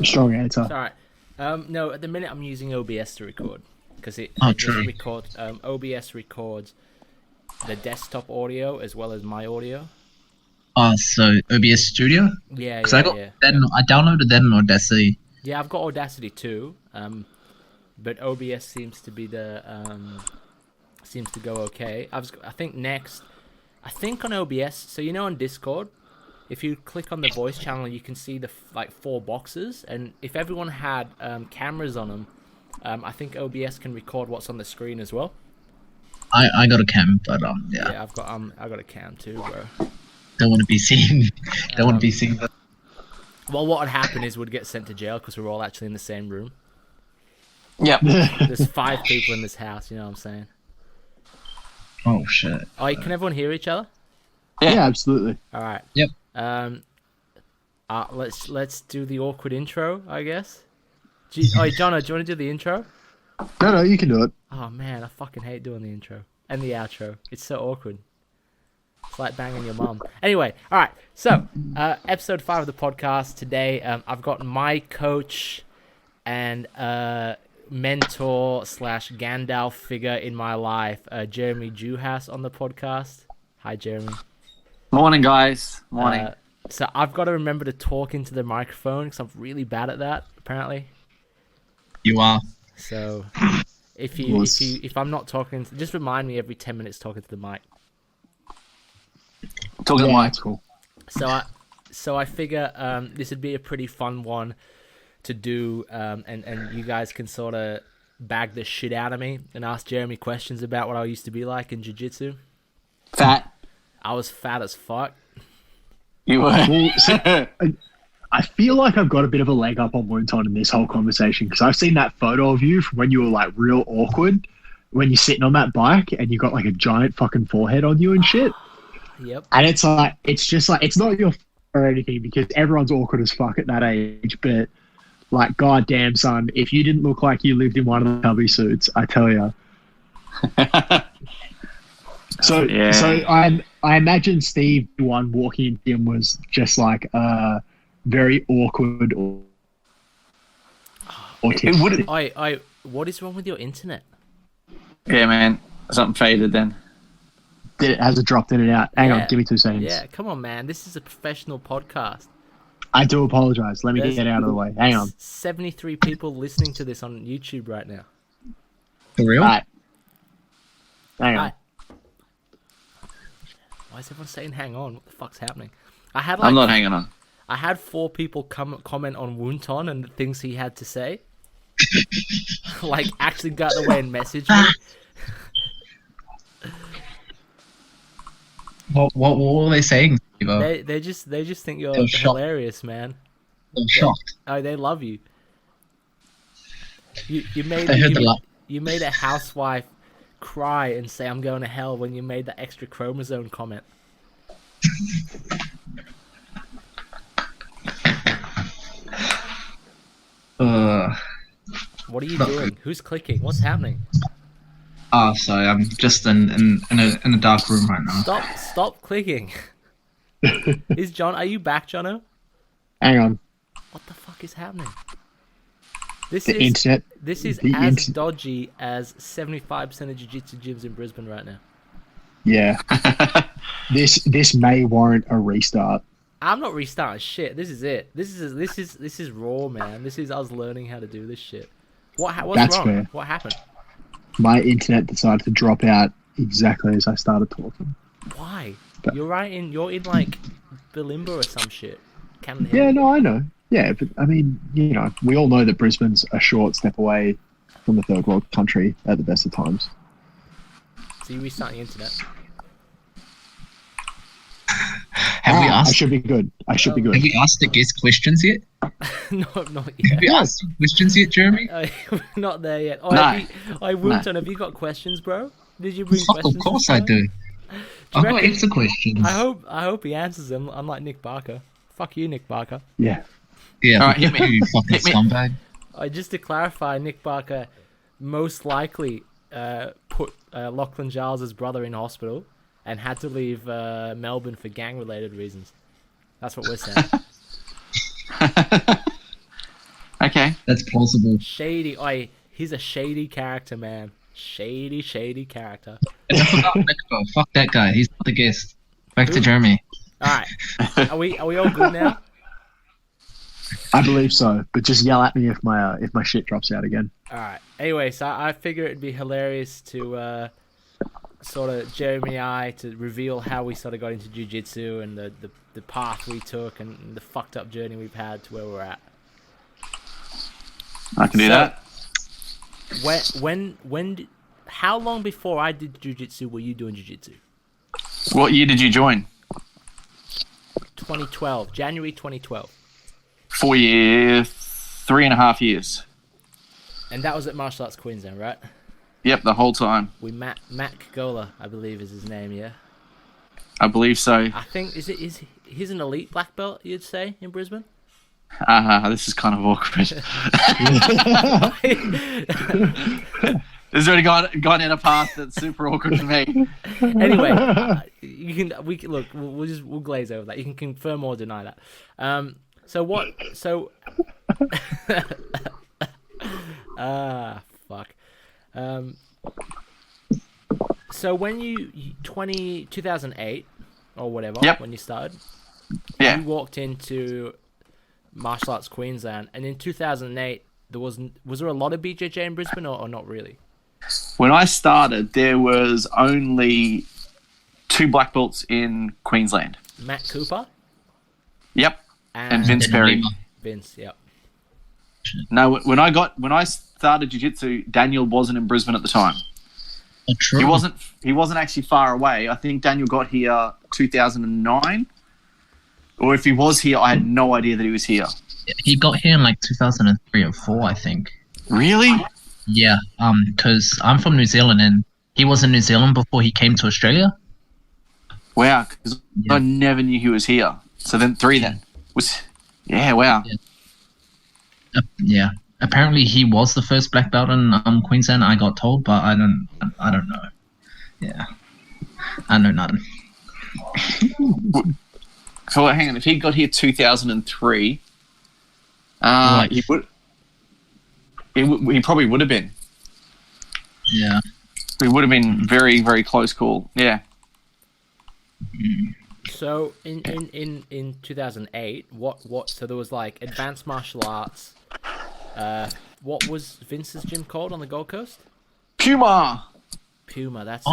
Strong answer. It's alright. No, at the minute I'm using OBS to record because it True. just records. OBS records the desktop audio as well as my audio. So OBS Studio? Yeah, Because yeah. I downloaded that in Audacity. Yeah, I've got Audacity too. But OBS seems to be seems to go okay. I think on OBS. So on Discord, if you click on the voice channel, you can see the 4 boxes, and if everyone had cameras on them, I think OBS can record what's on the screen as well. I got a cam, but yeah. Yeah, I got a cam too, bro. Don't want to be seen. Don't want to be seen. Well, what would happen is we'd get sent to jail because we're all actually in the same room. Yep. There's 5 people in this house. You know what I'm saying? Oh shit. Oh, can everyone hear each other? Yeah, absolutely. All right. Yep. Let's do the awkward intro, I guess. Jono, do you want to do the intro? No, you can do it. Oh man, I fucking hate doing the intro and the outro. It's so awkward. It's like banging your mum. Anyway, all right. So, episode 5 of the podcast today. I've got my coach and mentor / Gandalf figure in my life, Jeremy Juhas, on the podcast. Hi, Jeremy. Morning, guys. Morning. So I've got to remember to talk into the microphone because I'm really bad at that, apparently. You are. So if I'm not talking, just remind me every 10 minutes talking to the mic. Talking Yeah, like that's cool. So I figure this would be a pretty fun one to do, and you guys can sort of bag the shit out of me and ask Jeremy questions about what I used to be like in jiu-jitsu. fat. I was fat as fuck. You were. Well, so, I feel like I've got a bit of a leg up on Wonton in this whole conversation because I've seen that photo of you from when you were like real awkward when you're sitting on that bike and you got like a giant fucking forehead on you and shit. Yep. And it's like, it's just like, it's not your fault or anything because everyone's awkward as fuck at that age. But like, goddamn, son, if you didn't look like you lived in one of the cubby suits, I tell you. So I imagine Steve, the one walking in, was just like very awkward or It wouldn't. What is wrong with your internet? Yeah, man. Something faded then. Has it dropped in and out? Hang Yeah. on, give me 2 seconds. Yeah, come on, man. This is a professional podcast. I do apologize. Let me There's get out of the way. Hang on. 73 people listening to this on YouTube right now. For real? All right. Hang on. Right. Why is everyone saying hang on? What the fuck's happening? I'm I'm not hanging on. I had 4 people comment on Wunton and the things he had to say. Like, actually got the way and messaged me. What were they saying? They just think you're They're shocked. hilarious, man. I'm shocked. Oh, they love you. You made They heard the laugh. you made a housewife cry and say I'm going to hell when you made that extra chromosome comment. What are you Not doing? Who's clicking? What's happening? Sorry, I'm just in a dark room right now. Stop clicking. Are you back, Jono? Hang on. What the fuck is happening? This The is internet. this is the as inter- dodgy as 75% of jiu-jitsu gyms in Brisbane right now. Yeah. This may warrant a restart. I'm not restarting shit. This is it. This is raw, man. This is us learning how to do this shit. What's That's wrong? fair. What happened? My internet decided to drop out exactly as I started talking. Why? But- You're in like Bilimba or some shit. Cannon Hill. Yeah, no, I know. Yeah, but I mean, we all know that Brisbane's a short step away from a third world country at the best of times. So you restart the internet. Have we I asked? should be good. I should be good. Have we asked the guest questions yet? No, not Have yet. we asked questions yet, Jeremy? We're not there yet. Oh, No. Wunton, have you got questions, bro? Did you bring Fuck, questions? of course this I time? do. I've got reckon- extra questions. I hope he answers them, unlike Nick Barker. Fuck you, Nick Barker. Yeah. Yeah, Alright, hit me. you fucking Hit me. scumbag. Just to clarify, Nick Barker most likely put Lachlan Giles' brother in hospital and had to leave Melbourne for gang-related reasons. That's what we're saying. Okay. That's plausible. Shady. Oi, he's a shady character, man. Shady character. And I forgot Mexico. Fuck that guy. He's not the guest. Back to Jeremy. All right. Are we all good now? I believe so, but just yell at me if my shit drops out again. All right. Anyway, so I figure it'd be hilarious to sort of Jeremy and I to reveal how we sort of got into jiu-jitsu and the path we took and the fucked up journey we've had to where we're at. I can do that. How long before I did jiu-jitsu were you doing jiu-jitsu? What year did you join? 2012, January 2012. 4 years, 3.5 years. And that was at Martial Arts Queensland, right? Yep, the whole time. We Matt Gola, I believe is his name, yeah. I believe so. I think he's an elite black belt, you'd say, in Brisbane? This is kind of awkward. This has already gone in a path that's super awkward for me. Anyway, we'll glaze over that. You can confirm or deny that. Fuck. So when you 2008 or whatever, yep. when you started, yeah, you walked into Martial Arts Queensland, and in 2008 was there a lot of BJJ in Brisbane or not really? When I started, there was only 2 black belts in Queensland. Matt Cooper. Yep, and Vince Perry. Vince, yep. No, when I started jiu-jitsu, Daniel wasn't in Brisbane at the time. Oh, true. He wasn't actually far away. I think Daniel got here 2009. Or if he was here, I had no idea that he was here. He got here in like 2003 or 4, I think. Really? Yeah, because I'm from New Zealand and he was in New Zealand before he came to Australia. Wow, because I never knew he was here. So then 3 then. Wow. Yeah. Apparently he was the first black belt in Queensland, I got told, but I don't know. Yeah. I know nothing. So hang on, if he got here 2003, he probably would have been. Yeah. It would have been very, very close call. Yeah. So in 2008, what? So there was like advanced martial arts. What was Vince's gym called on the Gold Coast? Puma. That's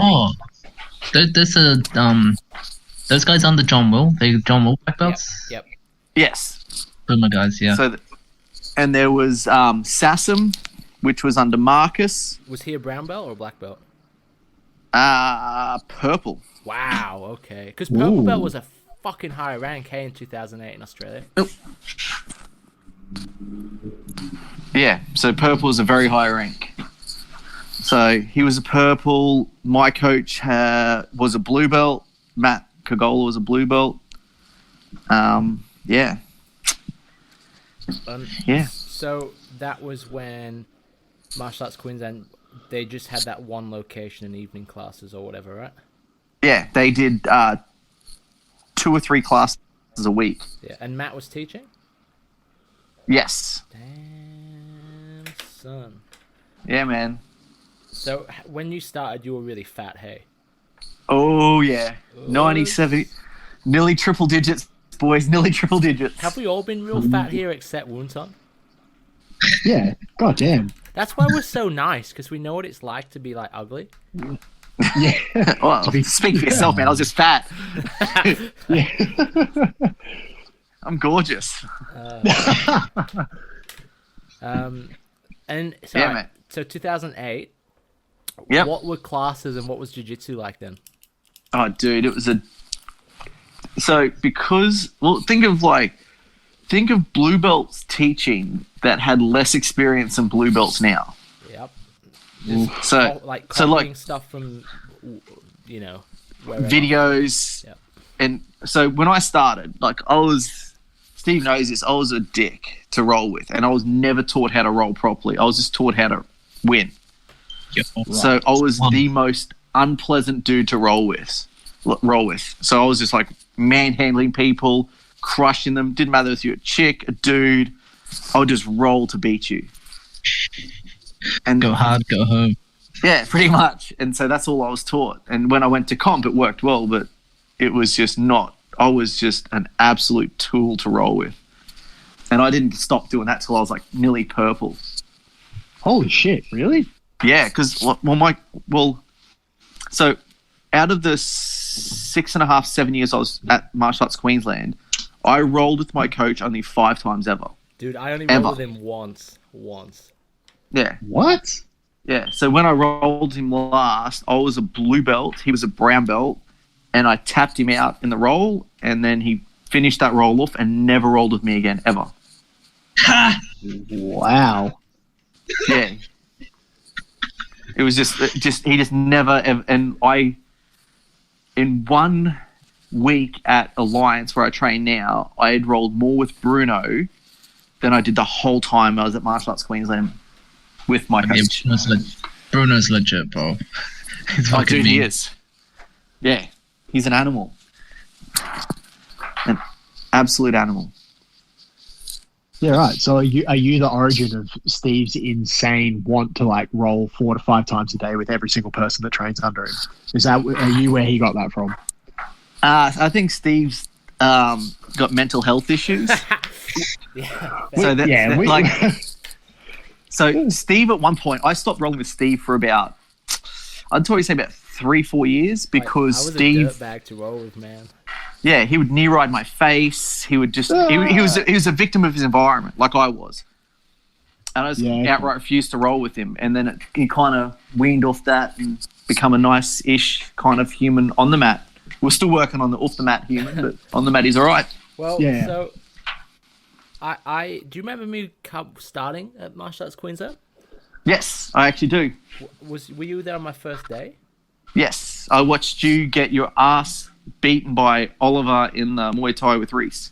there's a those guys under John Will. They John Will black belts. Yep. Yes. Puma guys, yeah. So, and there was Sassam, which was under Marcus. Was he a brown belt or a black belt? Purple. Wow. Okay. Because purple belt was a fucking high rank, in 2008 in Australia. Oh. Yeah. So purple is a very high rank. So he was a purple. My coach was a blue belt. Matt Kagola was a blue belt. Yeah. Yeah. So that was when Martial Arts Queensland, they just had that one location in evening classes or whatever, right? Yeah, they did 2 or 3 classes a week. Yeah, and Matt was teaching? Yes. Damn, son. Yeah, man. So when you started, you were really fat, hey? Oh, yeah. 97, nearly triple digits, boys, nearly triple digits. Have we all been real fat here except Woonton? Yeah, goddamn. That's why we're so nice, because we know what it's like to be, like, ugly. Yeah. Well, speak for yourself, man. I was just fat. Yeah. I'm gorgeous. And so, Yeah, mate. So 2008, Yep. what were classes and what was jiu-jitsu like then? Oh, dude, it was think of blue belts teaching that had less experience than blue belts now. Yep. So Copying stuff from, wherever. videos. Yep. And so when I started, Steve knows this, I was a dick to roll with, and I was never taught how to roll properly. I was just taught how to win. So I was the most unpleasant dude to roll with. So I was just like manhandling people, crushing them. Didn't matter if you're a chick, a dude. I'll just roll to beat you. And Go hard, go home. yeah, pretty much. And so that's all I was taught. And when I went to comp, it worked well, but it was just not. I was just an absolute tool to roll with. And I didn't stop doing that till I was like nearly purple. Holy shit! Really? Yeah, because so out of the 6.5, 7 years I was at Martial Arts Queensland, I rolled with my coach only 5 times ever. Dude, I only Ever. rolled with him once. Yeah. What? Yeah, so when I rolled him last, I was a blue belt, he was a brown belt, and I tapped him out in the roll, and then he finished that roll off and never rolled with me again, ever. Wow. Yeah. It was just he just never, and I, in 1 week at Alliance where I train now, I had rolled more with Bruno than I did the whole time I was at Martial Arts Queensland with my coach. Bruno's legit, bro. He's Oh, fucking dude, he mean. is. Yeah, he's an animal. An absolute animal. Yeah, right. So are you the origin of Steve's insane want to like roll 4 to 5 times a day with every single person that trains under him? Are you where he got that from? I think Steve's got mental health issues. Yeah. So that, Yeah, we- like, so Steve at one point, I stopped rolling with Steve for about, I'd probably say about 3-4 years because I was Steve, a dirtbag to roll with, man. yeah, he would knee ride my face. He would just, he was a victim of his environment, like I was. And I just outright refused to roll with him. And then he kind of weaned off that and become a nice-ish kind of human on the mat. We're still working on the off the mat human, but on the mat he's all right. Well, Yeah. so I do you remember me starting at Martial Arts Queensland? Yes, I actually do. Were you there on my first day? Yes, I watched you get your ass beaten by Oliver in the Muay Thai with Reese.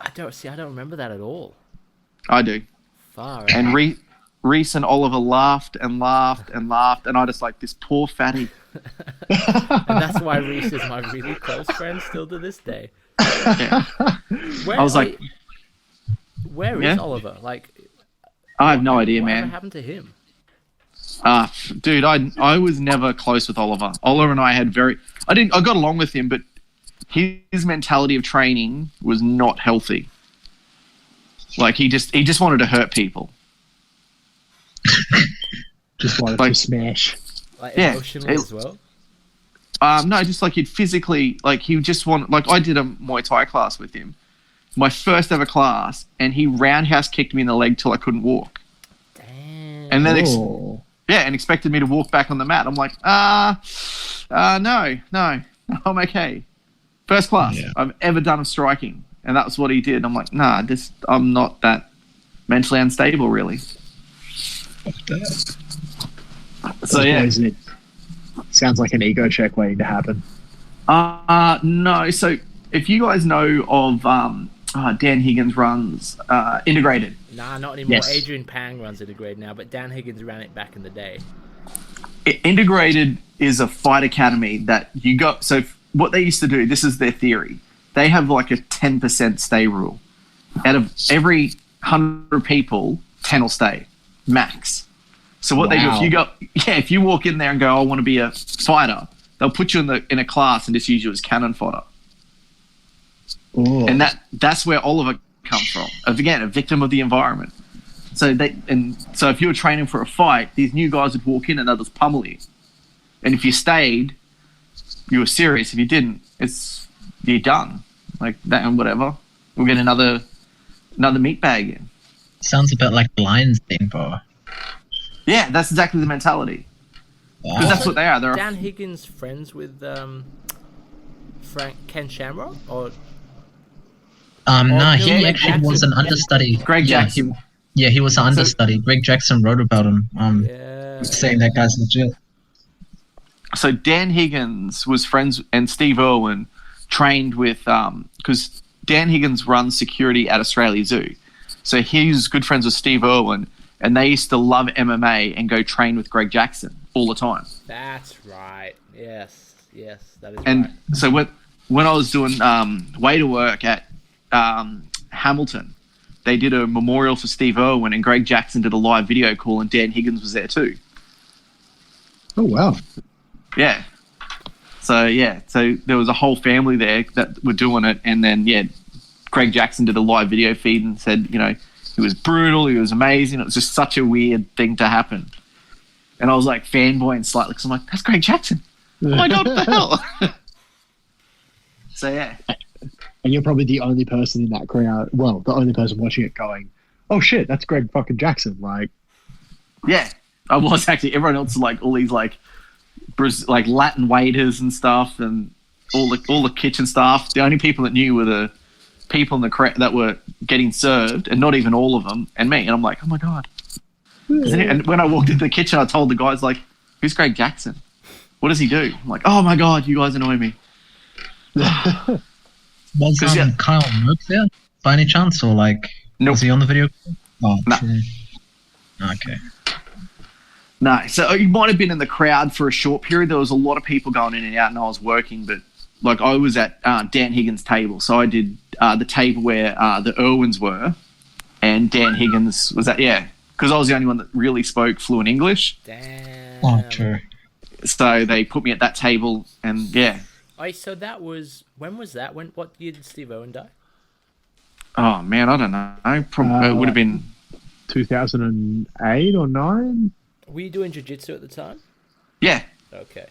I don't remember that at all. I do. Far And out. Reese and Oliver laughed and laughed and laughed, and I just like, this poor fatty. And that's why Reese is my really close friend still to this day. Yeah. Where, I was like, where is Yeah? Oliver? Like, I have no idea, whatever man. happened to him? Dude, I was never close with Oliver. Oliver and I had I got along with him, but his mentality of training was not healthy. Like he just wanted to hurt people. Just wanted Like- to smash. Like Yeah, emotionally it- as well? No, just like he'd physically, like he would just want, like I did a Muay Thai class with him, my first ever class, and he roundhouse kicked me in the leg till I couldn't walk, Damn. and then Oh. and expected me to walk back on the mat. I'm like, no, I'm okay. First class I've ever done of striking, and that's what he did. I'm like, nah, I'm not that mentally unstable, really. So yeah. Isn't it? Sounds like an ego check waiting to happen. No. So if you guys know of Dan Higgins runs Integrated. Nah, not anymore. Yes. Adrian Pang runs Integrated now, but Dan Higgins ran it back in the day. Integrated is a fight academy that you got. So what they used to do, this is their theory. They have like a 10% stay rule. Out of every 100 people, 10 will stay max. So what they do, if you walk in there and go, I want to be a fighter, they'll put you in a class and just use you as cannon fodder. Oh. And that's where Oliver comes from. Again, a victim of the environment. So if you were training for a fight, these new guys would walk in and they'll just pummel you. And if you stayed, you were serious. If you didn't, you're done. Like that and whatever. We'll get another meat bag in. Sounds a bit like the Lions thing, bro. Yeah, that's exactly the mentality. Because that's what they are. They're Dan Higgins friends with Ken Shamrock? Or No, he Greg actually was an understudy. Greg Jackson. He was an understudy. Greg Jackson wrote about him. yeah. Saying that guy's legit. So Dan Higgins was friends, and Steve Irwin trained with, because Dan Higgins runs security at Australia Zoo. So he's good friends with Steve Irwin, and they used to love MMA and go train with Greg Jackson all the time. That's right. Yes, that is And right. so when I was doing way to work at Hamilton, they did a memorial for Steve Irwin, and Greg Jackson did a live video call, and Dan Higgins was there too. Oh wow. Yeah. So there was a whole family there that were doing it, and then Greg Jackson did a live video feed and said, he was brutal, he was amazing. It was just such a weird thing to happen. And I was like fanboying slightly because I'm like, that's Greg Jackson. Oh my God, what the hell? So yeah. And you're probably the only person in that crowd, well, the only person watching it going, oh shit, that's Greg fucking Jackson. Like, yeah, I was actually. Everyone else like all these like Latin waiters and stuff, and all the kitchen staff. The only people that knew were the people in the crowd that were getting served, and not even all of them, and me. And I'm like, oh my God. And when I walked into the kitchen, I told the guys like, who's Greg Jackson? What does he do? I'm like, oh my God, you guys annoy me. Was Kyle Merck there by any chance, or like nope. Was he on the video? Oh, no. True. Okay. No, so you might have been in the crowd for a short period. There was a lot of people going in and out, and I was working, but like I was at Dan Higgins' table, so I did the table where the Irwins were, and Dan Higgins was at because I was the only one that really spoke fluent English. Damn. Oh, true. So they put me at that table, and yeah. So that was, when was that? What year did Steve Irwin die? Oh man, I don't know. Probably it would have been 2008 or 9. Were you doing jiu-jitsu at the time? Yeah. Okay.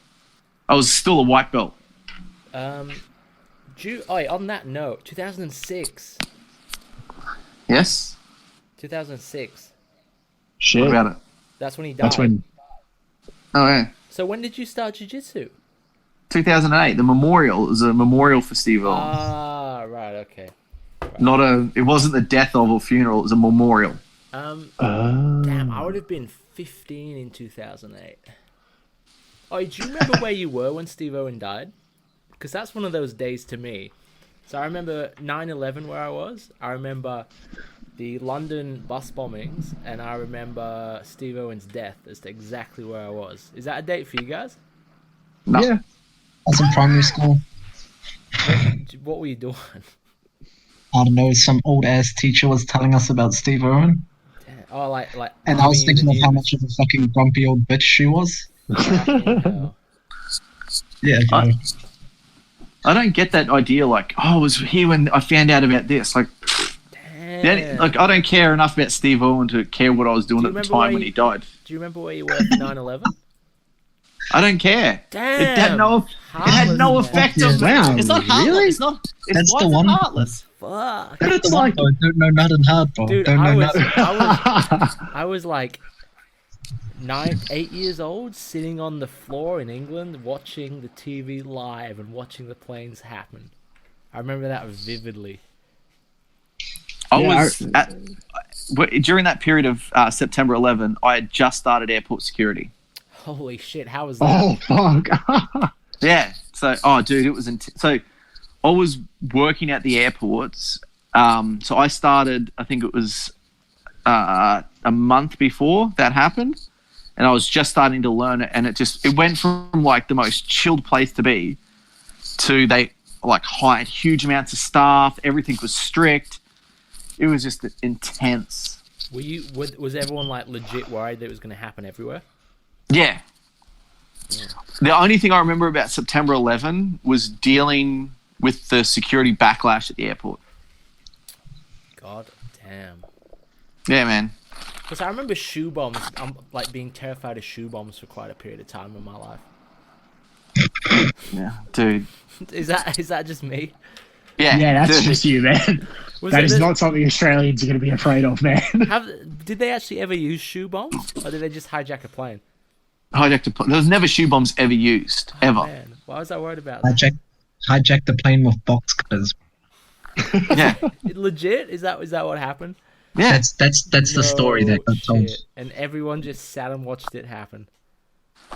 I was still a white belt. On that note, 2006. Yes. 2006. Shit. What about it? That's when he died. That's when. Oh yeah. So when did you start jiu-jitsu? 2008. The memorial. It was a memorial for Steve Irwin. Ah, right. Okay. Right. It wasn't the death of a funeral. It was a memorial. Damn, I would have been 15 in 2008. Oh, do you remember where you were when Steve Irwin died? Because that's one of those days to me. So I remember 9/11 where I was. I remember the London bus bombings, and I remember Steve Irwin's death as to exactly where I was. Is that a date for you guys? No. Yeah. I was in primary school. What were you doing? I don't know. Some old ass teacher was telling us about Steve Irwin. Oh, like. And I was thinking of how much of a fucking grumpy old bitch she was. Yeah. I don't get that idea. Like, I was here when I found out about this. Like, I don't care enough about Steve Irwin to care what I was doing at the time when he died. Do you remember where you were for 9/11? I don't care. Damn. It had no effect on me. Wow, It's not heartless. really? It's not. That's the why is it one. heartless. Fuck. That's the one. Don't know nothing hard, bro. Dude, Don't know nothing. I was like 8 years old, sitting on the floor in England, watching the TV live and watching the planes happen. I remember that vividly. During that period of September 11, I had just started airport security. Holy shit! How was that? Oh fuck. Yeah. So, dude, it was so. I was working at the airports. So I started. I think it was a month before that happened, and I was just starting to learn it. And it went from like the most chilled place to be to they like hired huge amounts of staff. Everything was strict. It was just intense. Was everyone like legit worried that it was going to happen everywhere? Yeah. The only thing I remember about September 11 was dealing with the security backlash at the airport. God damn. Yeah, man. Because I remember shoe bombs. I'm like being terrified of shoe bombs for quite a period of time in my life. Yeah, dude. Is that just me? Yeah, that's dude. just you, man. That is not something Australians are going to be afraid of, man. Did they actually ever use shoe bombs, or did they just hijack a plane? There was never shoe bombs ever used, ever. Man, why was I worried about that? Hijack the plane with box cutters. Yeah. Legit? Is that what happened? Yeah. That's the story that got told. Shit. And everyone just sat and watched it happen.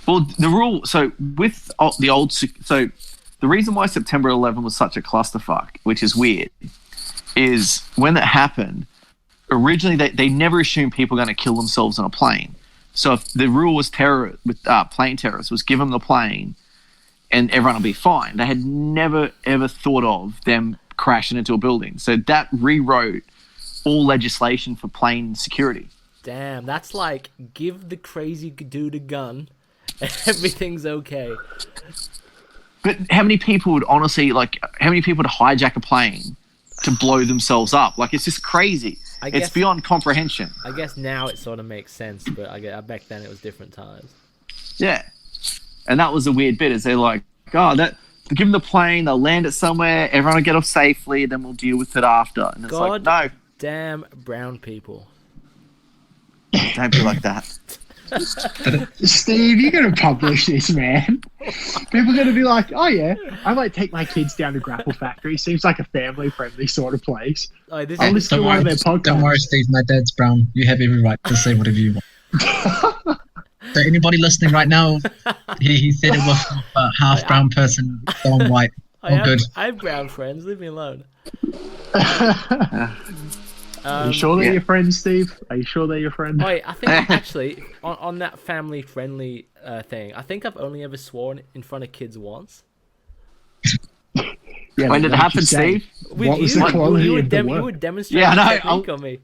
Well, the rule. So with the old. So the reason why September 11 was such a clusterfuck, which is weird, is when that happened. Originally, they never assumed people were going to kill themselves on a plane. So if the rule was plane terrorists was give them the plane, and everyone will be fine. They had never ever thought of them crashing into a building. So that rewrote all legislation for plane security. Damn, that's like give the crazy dude a gun, and everything's okay. But how many people would honestly how many people would hijack a plane to blow themselves up? Like, it's just crazy. It's beyond comprehension. I guess now it sort of makes sense, but back then it was different times. Yeah. And that was the weird bit, is they're like, oh, give them the plane, they'll land it somewhere, everyone will get off safely, then we'll deal with it after. And it's like, no. Damn brown people. Don't be like that. Steve, you're going to publish this, man. People are going to be like, oh yeah, I might take my kids down to Grapple Factory. Seems like a family-friendly sort of place. Oh, I'll listen to one of their podcasts. Don't worry, Steve, my dad's brown. You have every right to say whatever you want. So anybody listening right now, he said it was half brown person, some white. All good. I have brown friends. Leave me alone. Are you sure they're your friends, Steve? Are you sure they're your friends? Wait, I think actually on that family-friendly thing, I think I've only ever sworn in front of kids once. Yeah, when did it happen, Steve? What was the quality of the work? You would demonstrate technique on me.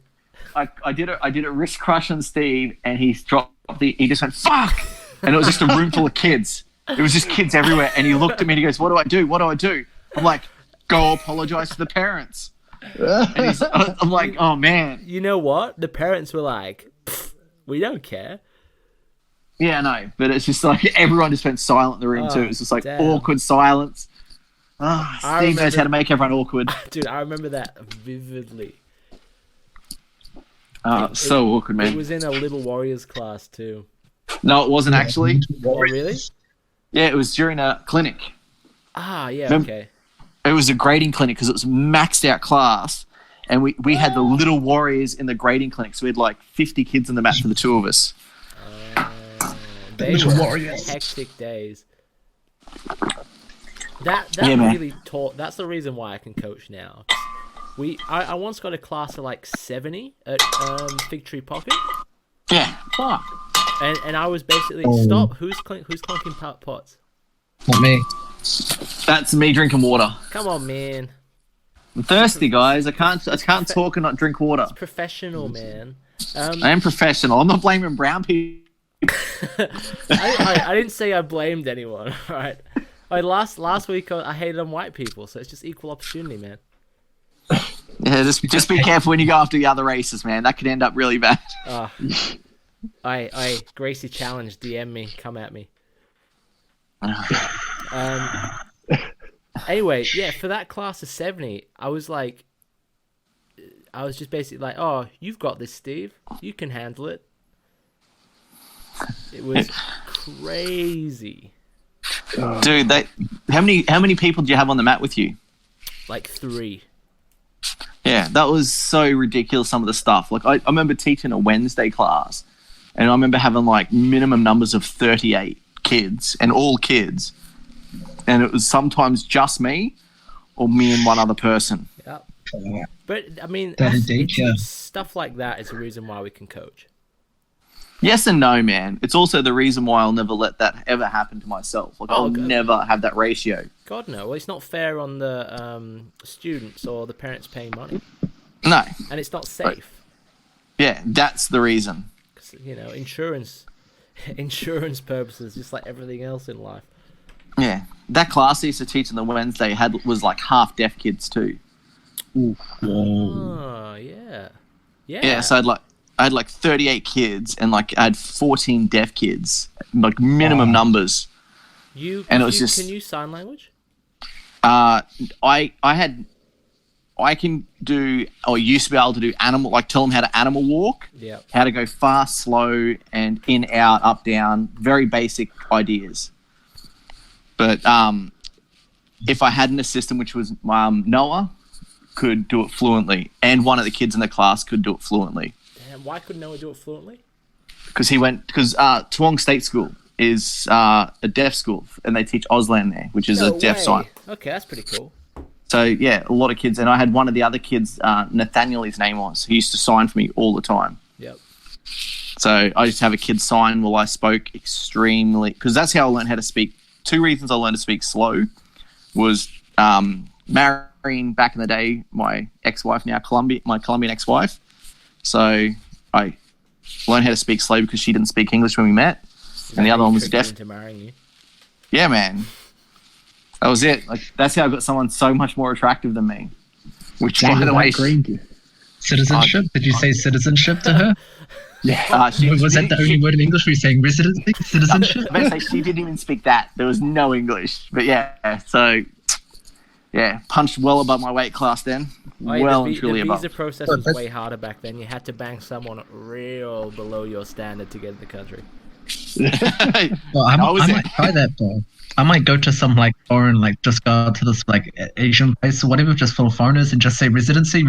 I did a wrist crush on Steve, and he just went, fuck! And it was just a room full of kids. It was just kids everywhere, and he looked at me and he goes, what do I do? What do I do? I'm like, go apologize to the parents. And I'm like, oh man. You know what? The parents were like, we don't care. Yeah, I know, but it's just like everyone just went silent in the room too. It's just like awkward silence. Steve knows how to make everyone awkward. Dude, I remember that vividly. So awkward, man. It was in a Little Warriors class too. No, it wasn't actually. Oh, really? Yeah, it was during a clinic. Okay. It was a grading clinic because it was a maxed out class, and we had the Little Warriors in the grading clinic, so we had like 50 kids in the mat for the two of us. They were hectic days. That really taught. That's the reason why I can coach now. I once got a class of like 70 at Fig Tree Pocket. Yeah, fuck. And I was basically stop. Who's clunking pots? Not me. That's me drinking water. Come on, man. I'm thirsty, guys. I can't talk and not drink water. It's professional, man. I am professional. I'm not blaming brown people. I didn't say I blamed anyone. All right. Last week I hated on white people, so it's just equal opportunity, man. Yeah, just be careful when you go after the other races, man. That could end up really bad. Gracie Challenge, DM me, come at me. Anyway, yeah, for that class of 70, I was just basically like, oh, you've got this, Steve. You can handle it. It was crazy. Dude, how many people do you have on the mat with you? Like 3. Yeah, that was so ridiculous, some of the stuff. Like, I remember teaching a Wednesday class, and I remember having, like, minimum numbers of 38 kids, and all kids. And it was sometimes just me, or me and one other person. Yeah. But, I mean, stuff like that is the reason why we can coach. Yes and no, man. It's also the reason why I'll never let that ever happen to myself. Like, I'll never have that ratio. God, no. Well, it's not fair on the students or the parents paying money. No. And it's not safe. Yeah, that's the reason. Because, insurance purposes, just like everything else in life. Yeah. That class I used to teach on the Wednesday was like half deaf kids too. Ooh. Oh, yeah. Yeah, so I had like 38 kids, and like I had 14 deaf kids, like minimum numbers. Can you sign language? I can do, or used to be able to do animal, like tell them how to animal walk, how to go fast, slow, and in, out, up, down, very basic ideas. But if I had an assistant, which was Noah, could do it fluently, and one of the kids in the class could do it fluently. Damn, why could Noah do it fluently? Because Toowong State School is a deaf school, and they teach Auslan there, which is a deaf sign. Okay, that's pretty cool. So yeah, a lot of kids, and I had one of the other kids, Nathaniel, his name was. He used to sign for me all the time. Yep. So I used to have a kid sign while I spoke extremely, because that's how I learned how to speak. 2 reasons I learned to speak slow was Marion marrying back in the day my ex-wife, now my Colombian ex-wife. So I learned how to speak slow because she didn't speak English when we met, and the other one was deaf. To marrying you? Yeah, man. That was it. Like that's how I got someone so much more attractive than me. Which, by the way, citizenship? Did you say citizenship to her? Yeah. Was that the only word in English? Were you saying residency? Citizenship? I say she didn't even speak that. There was no English. But yeah, so yeah, punched well above my weight class then. Well and truly above. The visa process was way harder back then. You had to bang someone real below your standard to get in the country. Well, I might try that, bro. I might go to some like foreign, like just go to this like Asian place or whatever, just full of foreigners, and just say residency,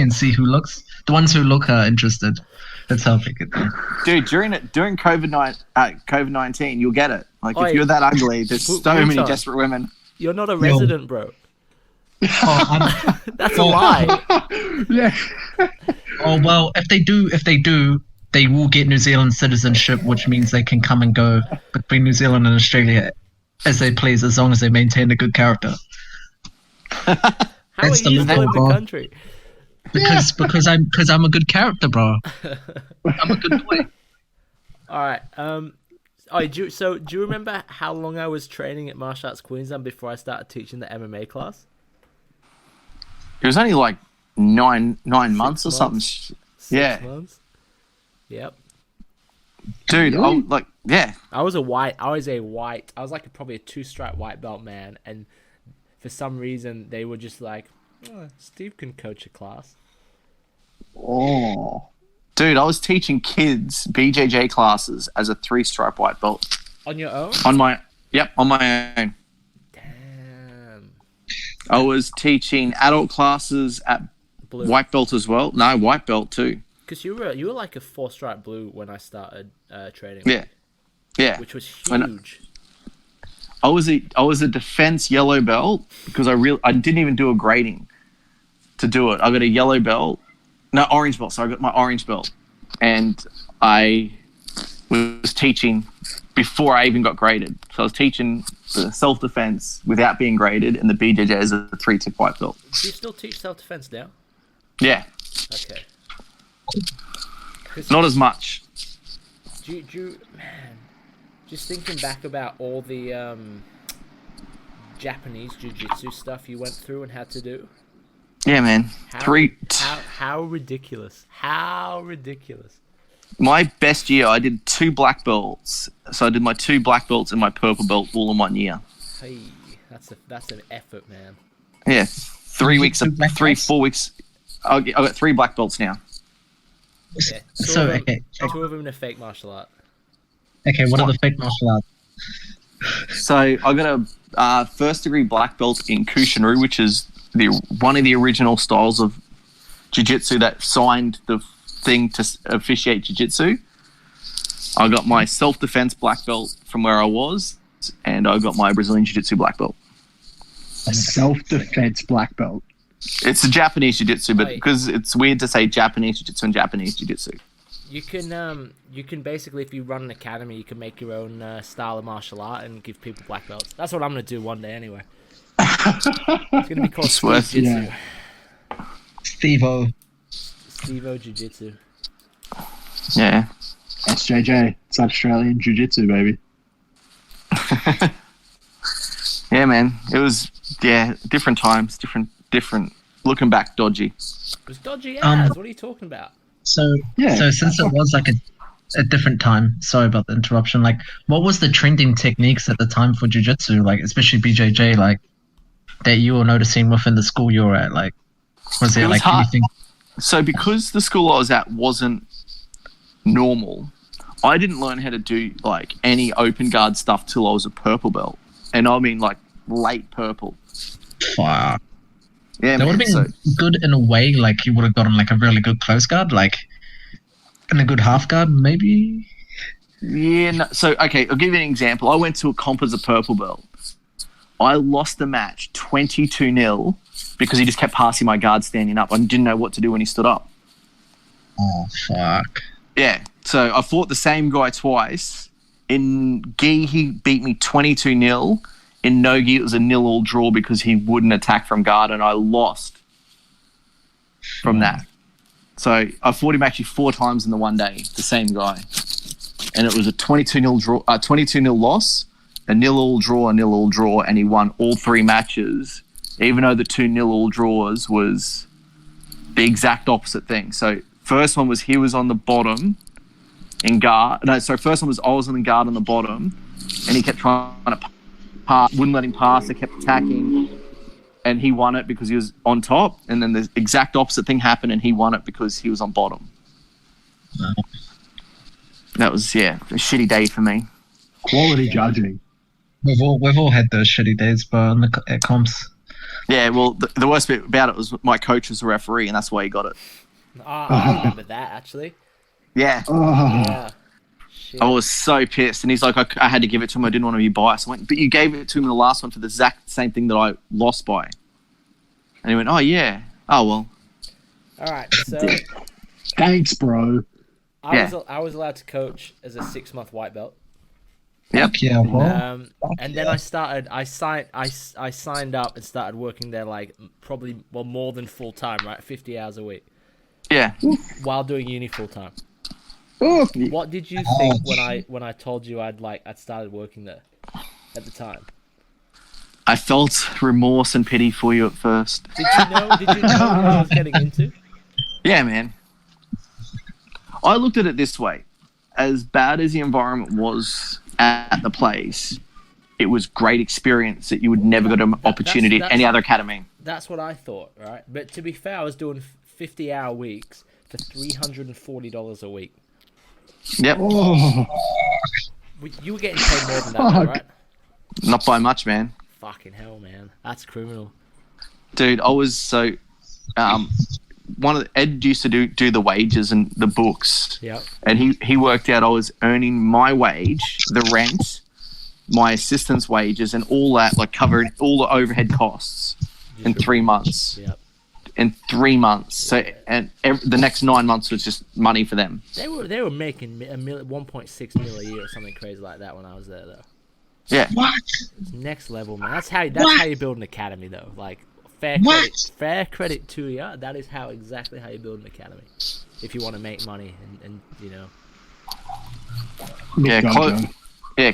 and see who looks. The ones who look are interested. That's how I think it. Dude, during COVID-19, you'll get it. Like if you're that ugly, there's so many desperate women. You're not a resident, bro. Oh, that's a lie. Yeah. Oh well, if they do, they will get New Zealand citizenship, which means they can come and go between New Zealand and Australia as they please, as long as they maintain a good character. How are you still in the country? Because I'm a good character, bro. I'm a good boy. All right. Do you remember how long I was training at Martial Arts Queensland before I started teaching the MMA class? It was only like nine months or something. 6 months. Yep. Dude, Really? I was like probably a 2-stripe white belt, man, and for some reason they were just like, Steve can coach a class. Oh. Dude, I was teaching kids BJJ classes as a 3-stripe white belt. On your own? On my own. Damn. I was teaching adult classes at Blue. white belt as well. No, white belt too. Because you were like a 4-stripe blue when I started training. Yeah. Which was huge. I was a defense yellow belt because I didn't even do a grading to do it. I got a yellow belt, no orange belt. So I got my orange belt, and I was teaching before I even got graded. So I was teaching the self defense without being graded, and the BJJ as a 3-tip white belt. Do you still teach self defense now? Yeah. Okay. Not as much. Man, just thinking back about all the Japanese jiu-jitsu stuff you went through and had to do. Yeah, man. How ridiculous. How ridiculous. My best year, I did 2 black belts. So I did my 2 black belts and my purple belt all in 1 year. Hey, that's an effort, man. Yeah, 4 weeks. I got 3 black belts now. Yeah. Okay. 2 of them in a fake martial art. Okay, what are the fake martial arts? So I got a first-degree black belt in Kushinru, which is one of the original styles of jiu-jitsu that signed the thing to officiate jiu-jitsu. I got my self-defense black belt from where I was, and I got my Brazilian jiu-jitsu black belt. A self-defense black belt. It's a Japanese jiu-jitsu, but because it's weird to say Japanese jiu-jitsu and Japanese jiu-jitsu. You can basically, if you run an academy, you can make your own style of martial art and give people black belts. That's what I'm going to do one day anyway. It's going to be called Jiu-Jitsu. Yeah. Steve-O Jiu-Jitsu. Yeah. SJJ. It's Australian Jiu-Jitsu, baby. Yeah, man. It was, different times, different. Looking back, dodgy. It was dodgy ass. What are you talking about? So since it was like a different time, sorry about the interruption, like what was the trending techniques at the time for jiu-jitsu, like especially BJJ, like that you were noticing within the school you were at? Like was there like anything? So because the school I was at wasn't normal, I didn't learn how to do like any open guard stuff till I was a purple belt, and I mean like late purple. Wow. Yeah, that would have been good in a way, like you would have gotten like a really good close guard, like in a good half guard, maybe. Yeah, no, so okay, I'll give you an example. I went to a comp as a purple belt. I lost the match 22-0 because he just kept passing my guard standing up. I didn't know what to do when he stood up. Oh, fuck. Yeah, so I fought the same guy twice. In gi, he beat me 22-0. In no-gi, it was a 0-0 draw because he wouldn't attack from guard, and I lost from that. So I fought him actually 4 times in the one day, the same guy. And it was a 22-0 draw, 22-0 loss, a 0-0 draw, a 0-0 draw, and he won all 3 matches, even though the 2 0-0 draws was the exact opposite thing. So first one was he was on the bottom in guard. No, so first one was I was on the guard on the bottom, and he kept trying to pass, wouldn't let him pass. I kept attacking, and he won it because he was on top. And then the exact opposite thing happened, and he won it because he was on bottom. Wow. That was a shitty day for me. Quality judging. We've all had those shitty days, bro, at comps. Yeah, well, the worst bit about it was my coach was a referee, and that's why he got it. I remember that, actually. Yeah. Oh. Yeah. Shit. I was so pissed, and he's like, I had to give it to him. I didn't want to be biased. I went, but you gave it to him in the last one for the exact same thing that I lost by. And he went, oh, yeah. Oh, well. All right, so Thanks, bro. I was allowed to coach as a 6-month white belt. Yep. Yeah, well, And then I signed up and started working there like probably more than full time, right? 50 hours a week Yeah. while doing uni full time. Oh, What did you think when I told you I'd started working there at the time? I felt remorse and pity for you at first. Did you know what I was getting into? Yeah, man. I looked at it this way. As bad as the environment was at the place, it was great experience that you would never get an opportunity at any other academy. That's what I thought, right? But to be fair, I was doing 50-hour weeks for $340 a week. Yep. oh. You were getting paid more than that, though, right? Not by much, man. Fucking hell, man. That's criminal. Dude, I was so... Ed used to do the wages and the books. Yep. And he worked out I was earning my wage, the rent, my assistant's wages, and all that, like covering all the overhead costs in 3 months. Yep. In 3 months. So, and the next 9 months was just money for them. They were making 1.6 mil a year or something crazy like that when I was there, though. Yeah. what? It's next level, man. That's how you build an academy, though. Like fair credit to you. That is exactly how you build an academy. If you want to make money and you know.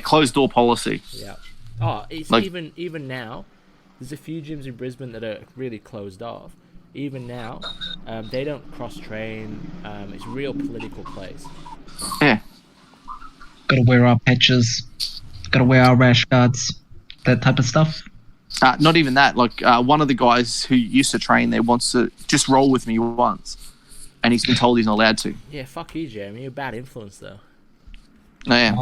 Closed door policy. Yeah. Oh, it's Like- even now. There's a few gyms in Brisbane that are really closed off. Even now, they don't cross train. It's a real political place. Yeah. Gotta wear our patches. Gotta wear our rash guards. That type of stuff. Not even that. Like one of the guys who used to train there wants to just roll with me once, and he's been told he's not allowed to. Yeah, fuck you, Jeremy. You're a bad influence, though. No, yeah.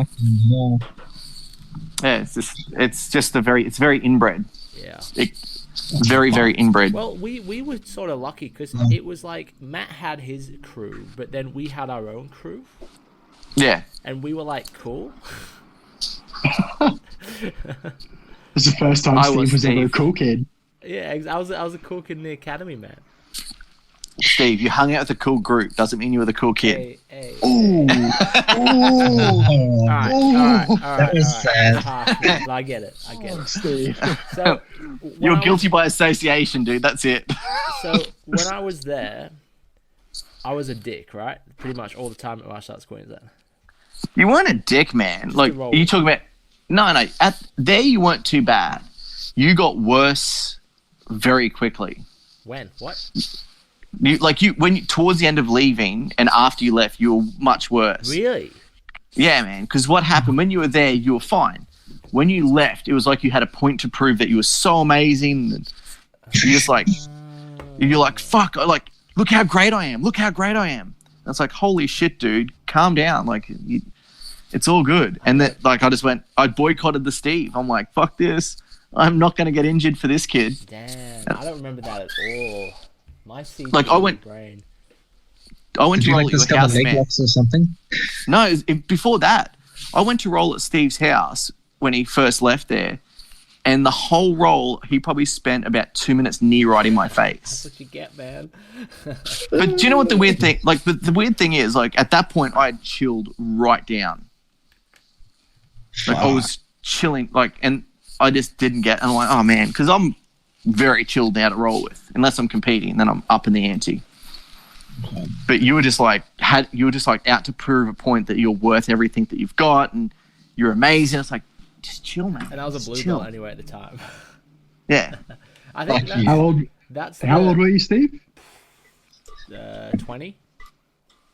Yeah, it's very inbred. Yeah. Very inbred. Well, we were sort of lucky because it was like Matt had his crew, but then we had our own crew, Yeah. and we were like, cool. It's the first time I Steve was was ever a Steve. cool kid. Yeah, I was a cool kid in the academy, man. Steve, you hung out with a cool group. Doesn't mean you were the cool kid. Hey. Ooh. All right. That was sad. I get it. Steve. So You're guilty by association, dude. That's it. So when I was there, I was a dick, right? Pretty much all the time at martial arts Queensland. You weren't a dick, man. Like, roll. you talking about... No. There you weren't too bad. You got worse very quickly. When? What? Towards the end of leaving and after you left, you were much worse. Really? Yeah, man. Because what happened when you were there, you were fine. When you left, it was like you had a point to prove that you were so amazing. And you're just like, you're like, fuck, like, look how great I am. Look how great I am. And it's like, holy shit, dude, calm down. Like, it's all good. And then, like, I boycotted the Steve. I'm like, fuck this. I'm not going to get injured for this kid. Damn, I don't remember that at all. My CG Like, I went brain. to roll at your discover house, leg man. locks or something? No, before that, I went to roll at Steve's house when he first left there. And the whole roll, he probably spent about 2 minutes knee right in my That's face. what you get, man. But do you know what the weird thing? Like, the weird thing is, like, at that point, I had chilled right down. Like, I was chilling, like, and I just didn't get. And I'm like, oh man, because I'm very chilled now to roll with. Unless I'm competing, then I'm up in the ante. But you were just like out to prove a point that you're worth everything that you've got, and you're amazing. It's like, just chill, man. And I was a blue belt anyway at the time. Yeah. I think how old were you, Steve? 20.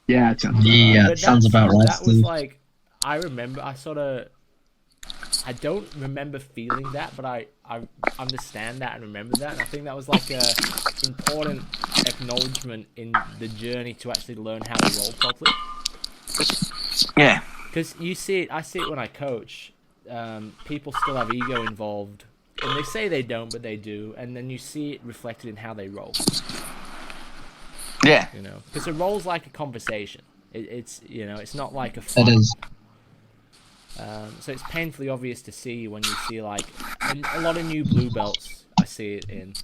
Yeah, it sounds it sounds about right. That was like, I remember, I don't remember feeling that, but I understand that and remember that, and I think that was like a important acknowledgement in the journey to actually learn how to roll properly. Yeah. Because I see it when I coach. People still have ego involved, and they say they don't, but they do, and then you see it reflected in how they roll. Yeah. You know, because a roll's like a conversation. It's it's not like a fight. It is. So it's painfully obvious to see when you see like a lot of new blue belts. I see it in.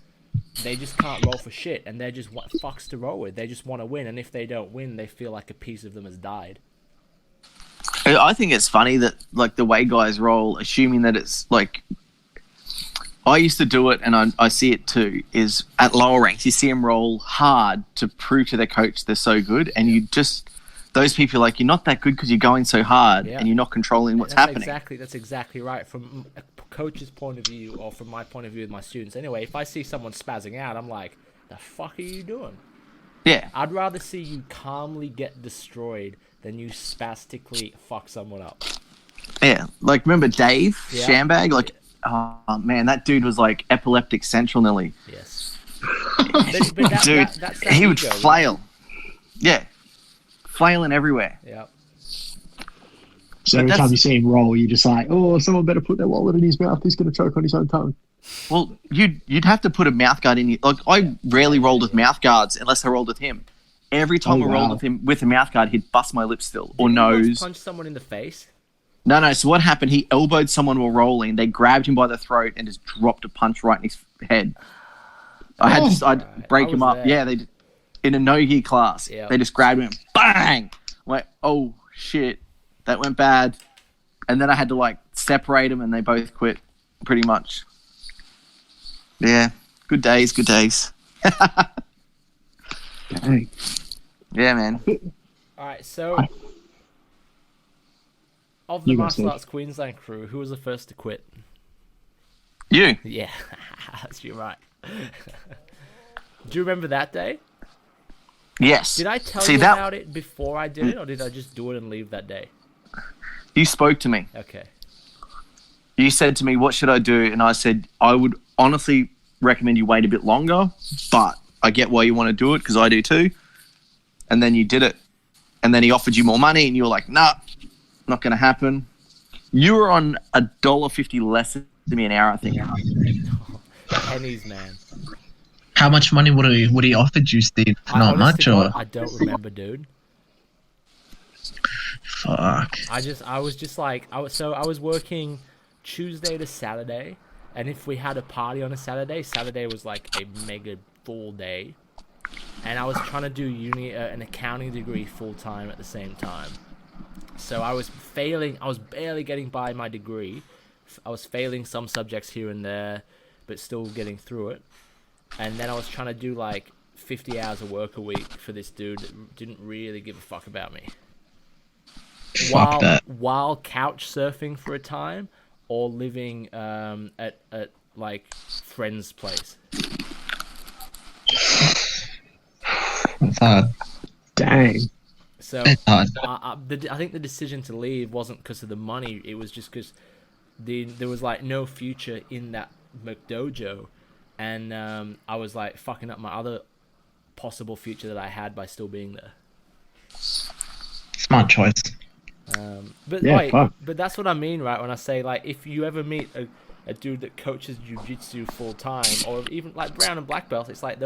They just can't roll for shit, and they're just what fucks to roll with. They just want to win, and if they don't win, they feel like a piece of them has died. I think it's funny that like the way guys roll, assuming that it's like. I used to do it, and I see it too, is at lower ranks, you see them roll hard to prove to their coach they're so good, and you just, those people are like, you're not that good because you're going so hard, and you're not controlling what's happening. That's exactly right. From a coach's point of view, or from my point of view with my students, anyway, if I see someone spazzing out, I'm like, the fuck are you doing? Yeah. I'd rather see you calmly get destroyed than you spastically fuck someone up. Yeah, like remember Dave Shambag? Like, oh man, that dude was like epileptic central nearly. Yes. Dude, he would flail. Yeah. Flailing everywhere. Yeah. So every time you see him roll, you're just like, oh, someone better put their wallet in his mouth. He's going to choke on his own tongue. Well, you'd have to put a mouth guard in. Like, I rarely rolled with mouth guards unless I rolled with him. Every time I rolled with him with a mouth guard, he'd bust my lips still, or nose. Punch someone in the face? No. So what happened? He elbowed someone while rolling. They grabbed him by the throat and just dropped a punch right in his head. I'd break him up. There. Yeah, they in a no-gi class. Yep. They just grabbed him, bang! I'm like, oh shit, that went bad. And then I had to like separate them, and they both quit, pretty much. Yeah, good days. Dang. Yeah, man. All right, so of the Martial Arts Queensland crew, who was the first to quit? You. Yeah, you're right. Do you remember that day? Yes. Did I tell you about it before I did it, or did I just do it and leave that day? You spoke to me. Okay. You said to me, what should I do? And I said, I would honestly recommend you wait a bit longer, but I get why you want to do it, because I do too. And then you did it. And then he offered you more money, and you were like, nah, not going to happen. You were on $1.50 less than me an hour, I think. Pennies, man. How much money would he offered you, Steve? Not much, or? I don't remember, dude. Fuck. I was working Tuesday to Saturday, and if we had a party on a Saturday was like a mega full day, and I was trying to do an accounting degree full time at the same time. So I was failing. I was barely getting by my degree. I was failing some subjects here and there, but still getting through it. And then I was trying to do like 50 hours of work a week for this dude that didn't really give a fuck about me. While couch surfing for a time, or living at like friend's place. Dang. So I think the decision to leave wasn't because of the money. It was just because there was like no future in that McDojo, and I was like fucking up my other possible future that I had by still being there. Smart choice. But that's what I mean, right? When I say like, if you ever meet a dude that coaches jiu-jitsu full time, or even like brown and black belts, it's like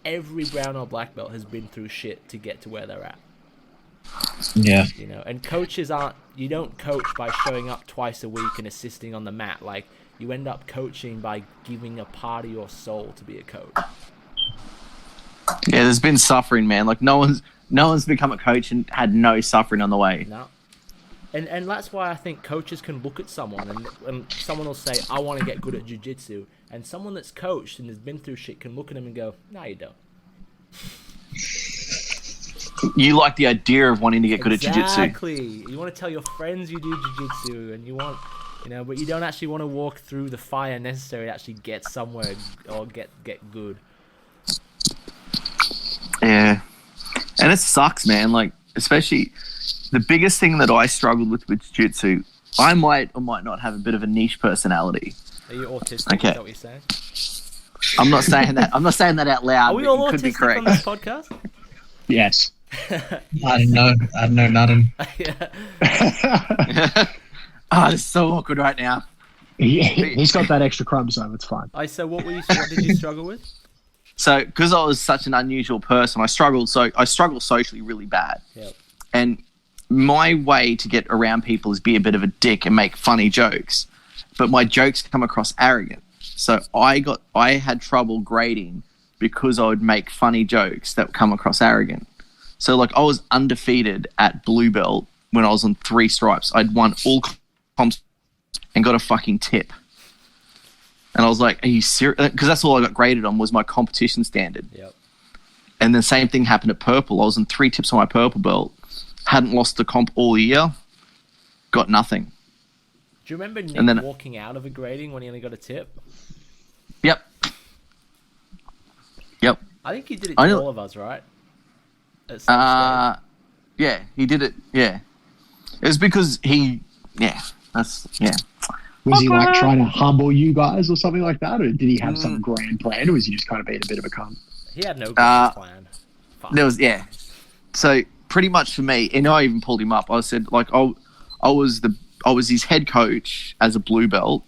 every brown or black belt has been through shit to get to where they're at. Yeah. You know, and you don't coach by showing up twice a week and assisting on the mat. Like, you end up coaching by giving a part of your soul to be a coach. Yeah, there's been suffering, man. Like, no one's become a coach and had no suffering on the way. No. And that's why I think coaches can look at someone and someone will say, I want to get good at jiu-jitsu. And someone that's coached and has been through shit can look at him and go, no, you don't. You like the idea of wanting to get good at jiu-jitsu. Exactly. You want to tell your friends you do jiu-jitsu and you want, but you don't actually want to walk through the fire necessary to actually get somewhere or get good. Yeah. And it sucks, man. Like, especially the biggest thing that I struggled with jiu-jitsu, I might or might not have a bit of a niche personality. Are you autistic? Okay. Is that what you're saying? I'm not saying that. I'm not saying that out loud. Are we all could be autistic correct. on this podcast? Yes. I don't know nothing. Yeah. Oh, it's so awkward right now. He's got that extra chromosome. It's fine. So what did you struggle with? So, because I was such an unusual person, I struggled socially really bad. Yep. And my way to get around people is be a bit of a dick and make funny jokes, but my jokes come across arrogant. So I had trouble grading because I would make funny jokes that would come across arrogant. So like I was undefeated at blue belt when I was on 3 stripes. I'd won all comps and got a fucking tip. And I was like, are you serious? Because that's all I got graded on was my competition standard. Yep. And the same thing happened at purple. I was on 3 tips on my purple belt. Hadn't lost the comp all year. Got nothing. Do you remember Nick walking out of a grading when he only got a tip? Yep. I think he did it to all of us, right? At some stage. Yeah, he did it. Yeah. It was because Was he like trying to humble you guys or something like that? Or did he have some grand plan? Or was he just kind of being a bit of a cunt? He had no grand plan. Fuck. There was, So pretty much for me, and I even pulled him up. I said, like, I was his head coach as a blue belt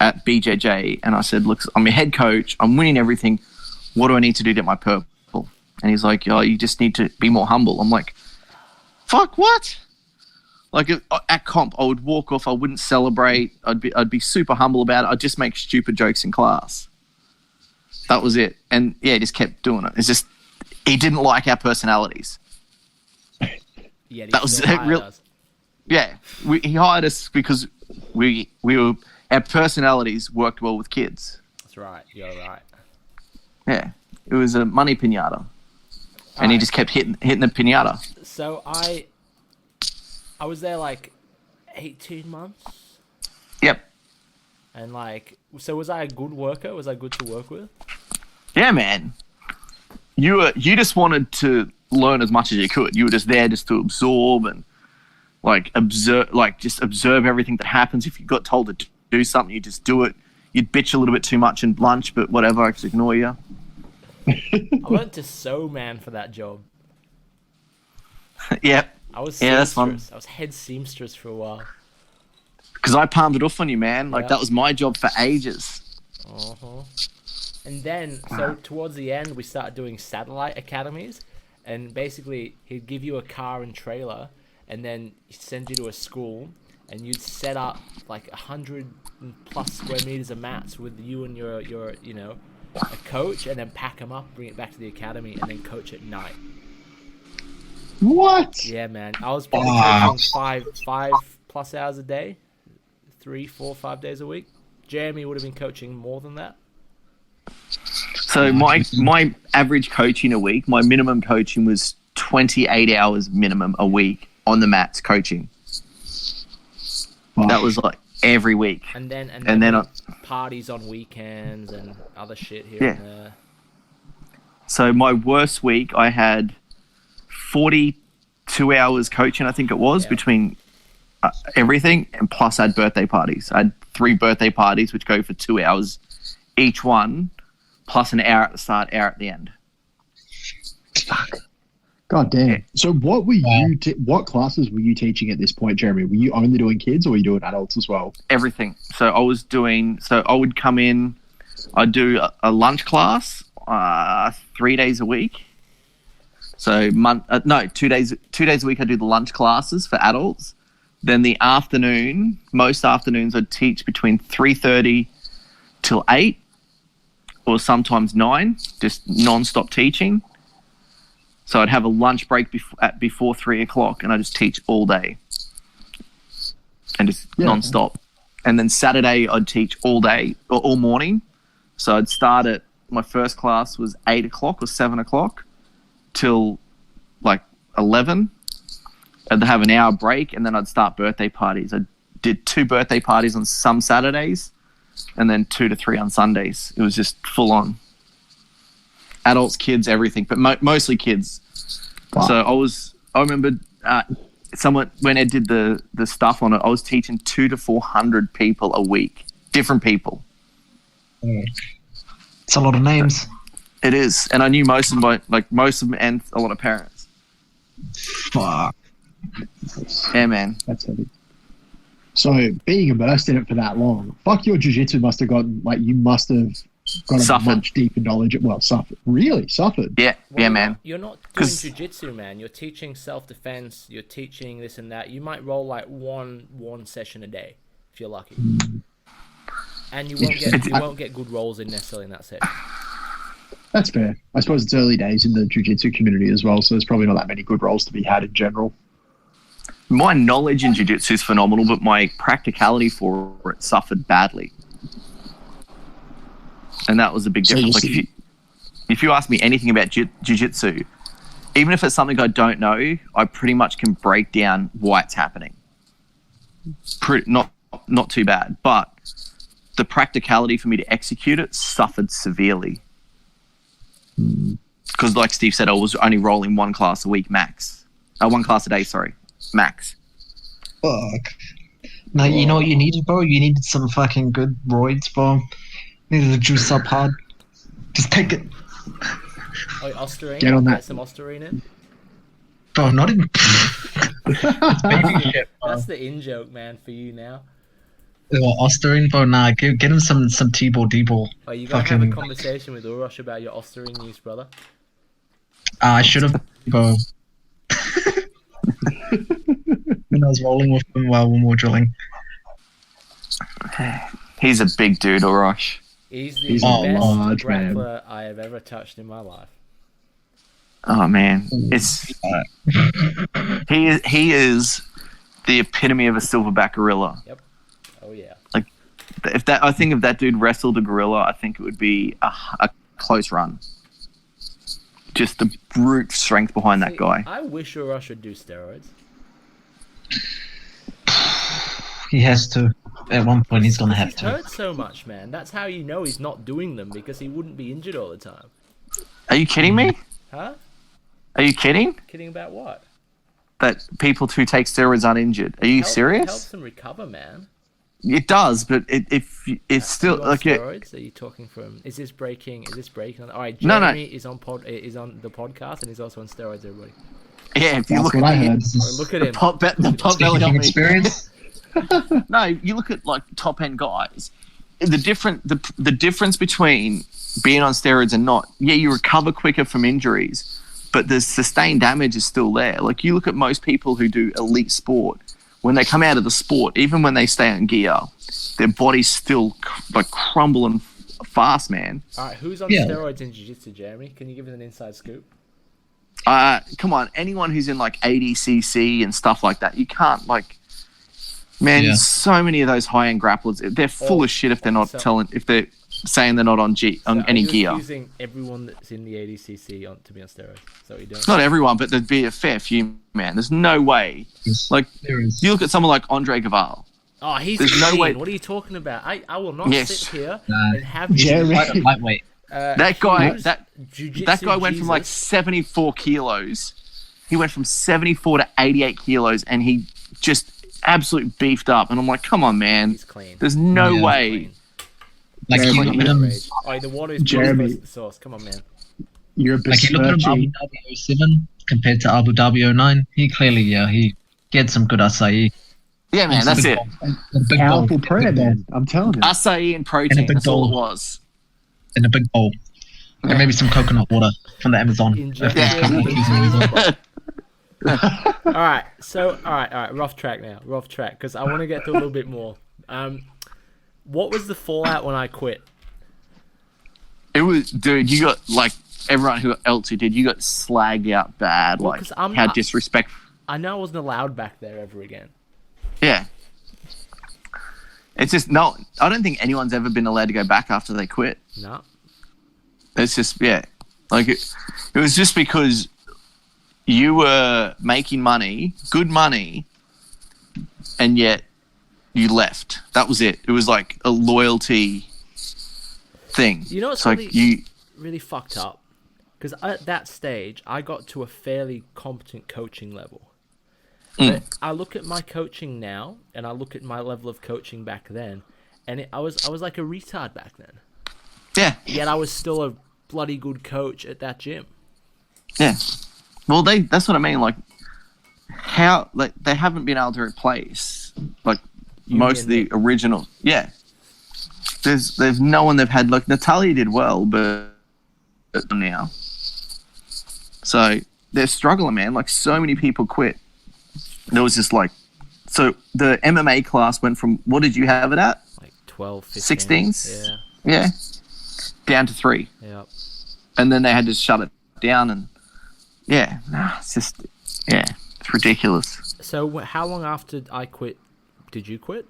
at BJJ, and I said, look, I'm your head coach. I'm winning everything. What do I need to do to get my purple? And he's like, oh, you just need to be more humble. I'm like, fuck, what? Like at comp, I would walk off. I wouldn't celebrate. I'd be super humble about it. I'd just make stupid jokes in class. That was it. And yeah, he just kept doing it. It's just he didn't like our personalities. Yeah, that was real. Yeah, he hired us because we were our personalities worked well with kids. That's right. You're right. Yeah, it was a money pinata, and he just kept hitting the pinata. So I was there like 18 months. Yep. And so was I a good worker? Was I good to work with? Yeah, man. You just wanted to learn as much as you could. You were just there just to absorb and observe everything that happens. If you got told to do something, you just do it. You'd bitch a little bit too much in lunch, but whatever, I just ignore you. I went to sew man for that job. Yep. I was that's fun. I was head seamstress for a while. Because I palmed it off on you, man. That was my job for ages. Uh-huh. And then, so towards the end, we started doing satellite academies. And basically, he'd give you a car and trailer, and then he'd send you to a school, and you'd set up like 100+ square meters of mats with you and your a coach, and then pack them up, bring it back to the academy, and then coach at night. What? Yeah, man. I was probably coaching 5+ hours a day, 3, 4, 5 days a week. Jeremy would have been coaching more than that. So my average coaching a week, my minimum coaching was 28 hours minimum a week on the mats coaching. Wow. That was like every week. And then parties on weekends and other shit here and there. So my worst week, I had 42 hours coaching, I think it was, between everything, and plus I had birthday parties. I had 3 birthday parties, which go for 2 hours each one, plus an hour at the start, hour at the end. Fuck. God damn. Yeah. So what were you? What classes were you teaching at this point, Jeremy? Were you only doing kids, or were you doing adults as well? Everything. So I was doing. So I would come in. I'd do a lunch class 3 days a week. So 2 days. 2 days a week I do the lunch classes for adults. Then the afternoon, most afternoons I'd teach between 3:30 till 8, or sometimes 9, just non-stop teaching. So I'd have a lunch break before 3 o'clock, and I just teach all day. and just non-stop. And then Saturday I'd teach all day or all morning. So I'd start at, my first class was 8 o'clock or 7 o'clock till like 11. I'd have an hour break, and then I'd start birthday parties. I did 2 birthday parties on some Saturdays and then 2 to 3 on Sundays. It was just full on. Adults, kids, everything, but mostly kids. Wow. So I remember someone, when Ed did the stuff on it, I was teaching 200 to 400 people a week, different people. It's a lot of names. It is, and I knew most of them, and a lot of parents. Fuck. Yeah, man. That's heavy. So being immersed in it for that long, fuck, your jiu-jitsu must have gotten, like, you must have got a much deeper knowledge. Well, suffered. Really? Suffered? Yeah, well, man. You're not doing jiu-jitsu, man. You're teaching self-defense. You're teaching this and that. You might roll like one session a day if you're lucky. And you won't get good rolls in necessarily in that session. That's fair. I suppose it's early days in the jiu-jitsu community as well, so there's probably not that many good rolls to be had in general. My knowledge in jiu-jitsu is phenomenal, but my practicality for it suffered badly. And that was a big difference. Like if you ask me anything about jiu-jitsu, even if it's something I don't know, I pretty much can break down why it's happening. Not too bad, but the practicality for me to execute it suffered severely. Because like Steve said, I was only rolling 1 class a week max. 1 class a day, sorry. Max. Fuck. No, you know what you needed, bro? You needed some fucking good roids, bro. You needed to juice up hard. Just take it. Oh, Osterine? Get on that. Get some Osterine in? Bro, not even... It's baby shit, bro. That's the in-joke, man, for you now. Osterine, bro, nah, get him some T-ball, D-ball. Oh, you gotta have a conversation with Urosh about your Osterine use, brother. I should have, bro. When I was rolling with him while we were drilling. He's a big dude, Orosh. He's the best grappler I have ever touched in my life. Oh man, he is the epitome of a silverback gorilla. Yep. Oh yeah. Like if that dude wrestled a gorilla, I think it would be a close run. Just the brute strength behind that guy. I wish Orosh would do steroids. He has to. At one point, he's gonna have to. He hurts so much, man. That's how you know he's not doing them, because he wouldn't be injured all the time. Are you kidding me? Huh? Are you kidding? Kidding about what? That people who take steroids aren't injured. Are you serious? It helps them recover, man. It does, but it's still like steroids. Are you talking from? Is this breaking? All right, Jeremy is on the podcast, and he's also on steroids. Everybody. Yeah, if you look at him, look at him. The pot belly on experience. No, you look at like top end guys. The difference between being on steroids and not. Yeah, you recover quicker from injuries, but the sustained damage is still there. Like you look at most people who do elite sport. When they come out of the sport, even when they stay on gear, their body's still like crumbling fast, man. All right, who's on steroids in jiu-jitsu, Jeremy? Can you give us an inside scoop? Come on, anyone who's in like ADCC and stuff like that, you can't like. Man, so many of those high-end grapplers, they're full of shit if they're not if they're saying they're not on any gear. Using everyone that's in the ADCC to be on steroids. So you don't. Not everyone, but there'd be a fair few, man. There's no way. Like you look at someone like Andre Guevara. Oh, he's There's no way. What are you talking about? I will not sit here and have Jeremy. Lightweight. That guy went from like 74 kilos. He went from 74 to 88 kilos, and he just absolutely beefed up. And I'm like, come on, man. He's clean. There's no way. Like the water is Jeremy. The sauce. Come on, man. You're a like you look at Abu Dhabi 07 compared to Abu Dhabi 09. He clearly, he had some good acai. Yeah, man, that's it. Powerful prayer, man. I'm telling you. Acai and protein. That's all it was. In a big bowl. And maybe some coconut water from the Amazon. All right, rough track now, because I want to get to a little bit more. What was the fallout when I quit? It was, dude, you got, like, everyone else who did, you got slagged out bad, how disrespectful. I know I wasn't allowed back there ever again. Yeah. It's just no. I don't think anyone's ever been allowed to go back after they quit. No. It's just like it was just because you were making money, good money, and yet you left. That was it. It was like a loyalty thing. You know what's it's really fucked up? Because at that stage, I got to a fairly competent coaching level. But I look at my coaching now, and I look at my level of coaching back then, and I was like a retard back then. Yeah. Yet I was still a bloody good coach at that gym. Yeah. Well, that's what I mean. Like, how they haven't been able to replace most of the original. Yeah. There's no one they've had. Like Natalia did well, but now, so they're struggling, man. Like so many people quit. There was just so the MMA class went from, what did you have it at? Like 12, 15. 16s? Yeah. Down to 3. Yep. And then they had to shut it down and it's just, it's ridiculous. So how long after I quit did you quit?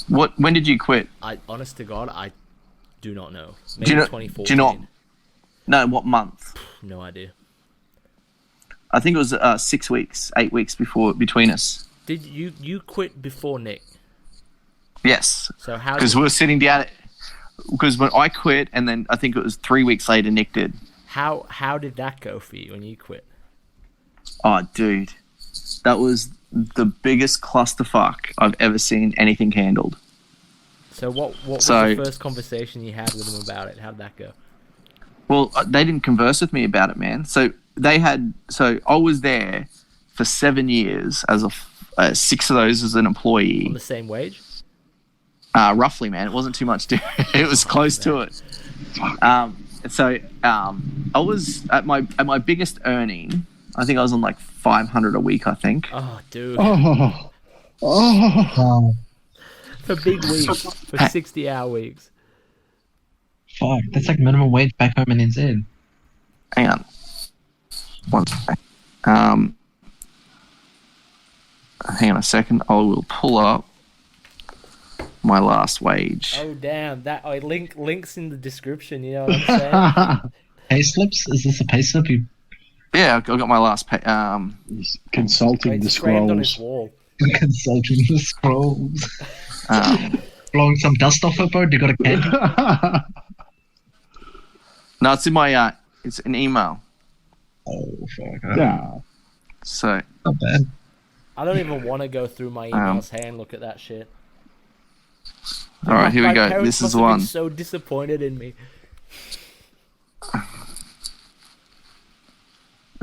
When did you quit? Honest to God, I do not know. Do Maybe you know, 2014. do you not? No, what month? No idea. I think it was 6 weeks, 8 weeks between us. Did you quit before Nick? Yes. So how? Because we were sitting down. Because when I quit, and then I think it was 3 weeks later, Nick did. How did that go for you when you quit? Oh, dude, that was the biggest clusterfuck I've ever seen anything handled. So what was the first conversation you had with them about it? How'd that go? Well, they didn't converse with me about it, man. So I was there for 7 years as 6 of those as an employee. On the same wage? Roughly, man. It wasn't too much. It was close to it. I was at my biggest earning. I think I was on like $500 a week. I think. Oh, dude. Oh, For big weeks, for 60-hour weeks. fuck. That's like minimum wage back home in NZ. Hang on. One sec. Hang on a second. I will pull up my last wage. Oh damn! That links in the description. You know what I'm saying? Pay slips? Is this a pay slip? Yeah, I got my last pay. He's consulting the It's framed on his scrolls. wall. Consulting the scrolls. Blowing some dust off it, bro. You got a can? No, it's in my. It's an email. Oh, fuck. Yeah. So Not bad. I don't even want to go through my emails and look at that shit. all right, here we My go. parents This must is have one. been so disappointed in me.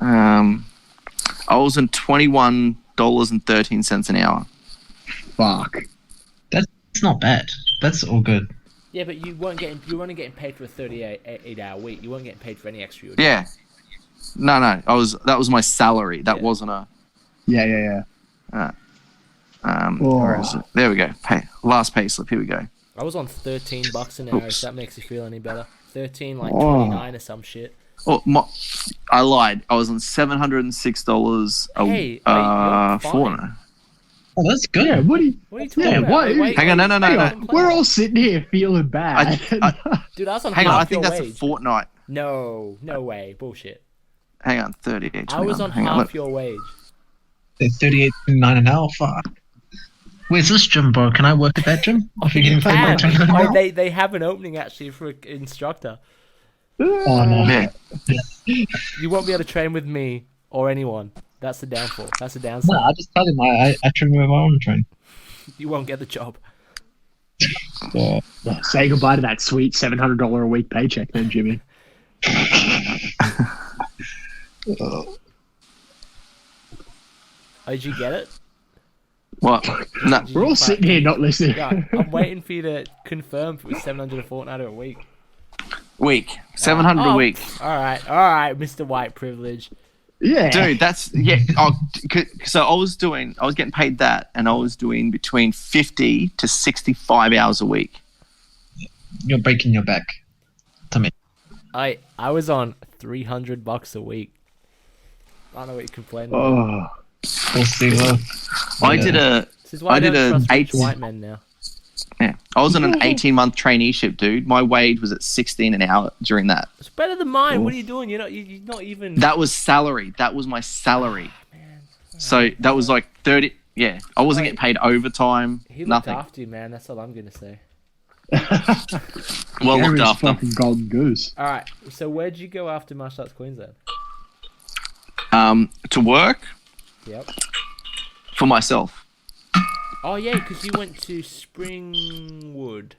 I was on $21.13 an hour. Fuck. That's not bad. That's all good. Yeah, but you were only getting paid for a 38-hour week. You weren't getting paid for any extra. You were doing. Yeah. No. That was my salary. That wasn't a. Yeah. Where is it? There we go. Last pay slip. Here we go. I was on $13 an hour. If that makes you feel any better. 13, like Oh. 29 or some shit. Oh, I lied. I was on $706 Hey, you're a fine. fortnight. Oh, that's good. Yeah, what are you... What are you talking Yeah, about? what? Hang on, no. Hang on, we're all sitting here feeling bad. Dude, I was on Hang on, I half think your that's a wage. fortnight. No way, bullshit. Hang on, 38. I was on hang half your wage. They're 38.9 an hour. Fuck. Where's this gym, bro? Can I work at that gym? If you're getting paid by And, $10 an hour? they have an opening actually for an instructor. Oh, no. Yeah. You won't be able to train with me or anyone. That's the downfall. That's the downside. No, I just tell him I train with my own train. You won't get the job. Yeah. Say goodbye to that sweet $700 a week paycheck then, Jimmy. Oh, did you get it? What? No. We're all sitting here not listening. Yeah, I'm waiting for you to confirm if it was 700 a fortnight or a week. Week. 700 a week. All right, Mr. White Privilege. Yeah. Dude, that's so I was getting paid that, and I was doing between 50 to 65 hours a week. You're breaking your back. To me. I was on $300 a week. I don't know what you complained about. Oh. We'll see. Well, I did a This is why I did don't an trust rich 8 white men now. Yeah, I was on an 18-month traineeship, dude. My wage was at 16 an hour during that. It's better than mine. What are you doing? You're not even. That was salary. That was my salary. Man. So that was like 30. Yeah, I wasn't getting paid overtime. He looked Nothing. after you, man. That's all I'm gonna say. Well looked Jeremy's after. fucking golden goose. All right. So where'd you go after Martial Arts Queensland? To work Yep. for myself. Oh yeah, because you went to Springwood.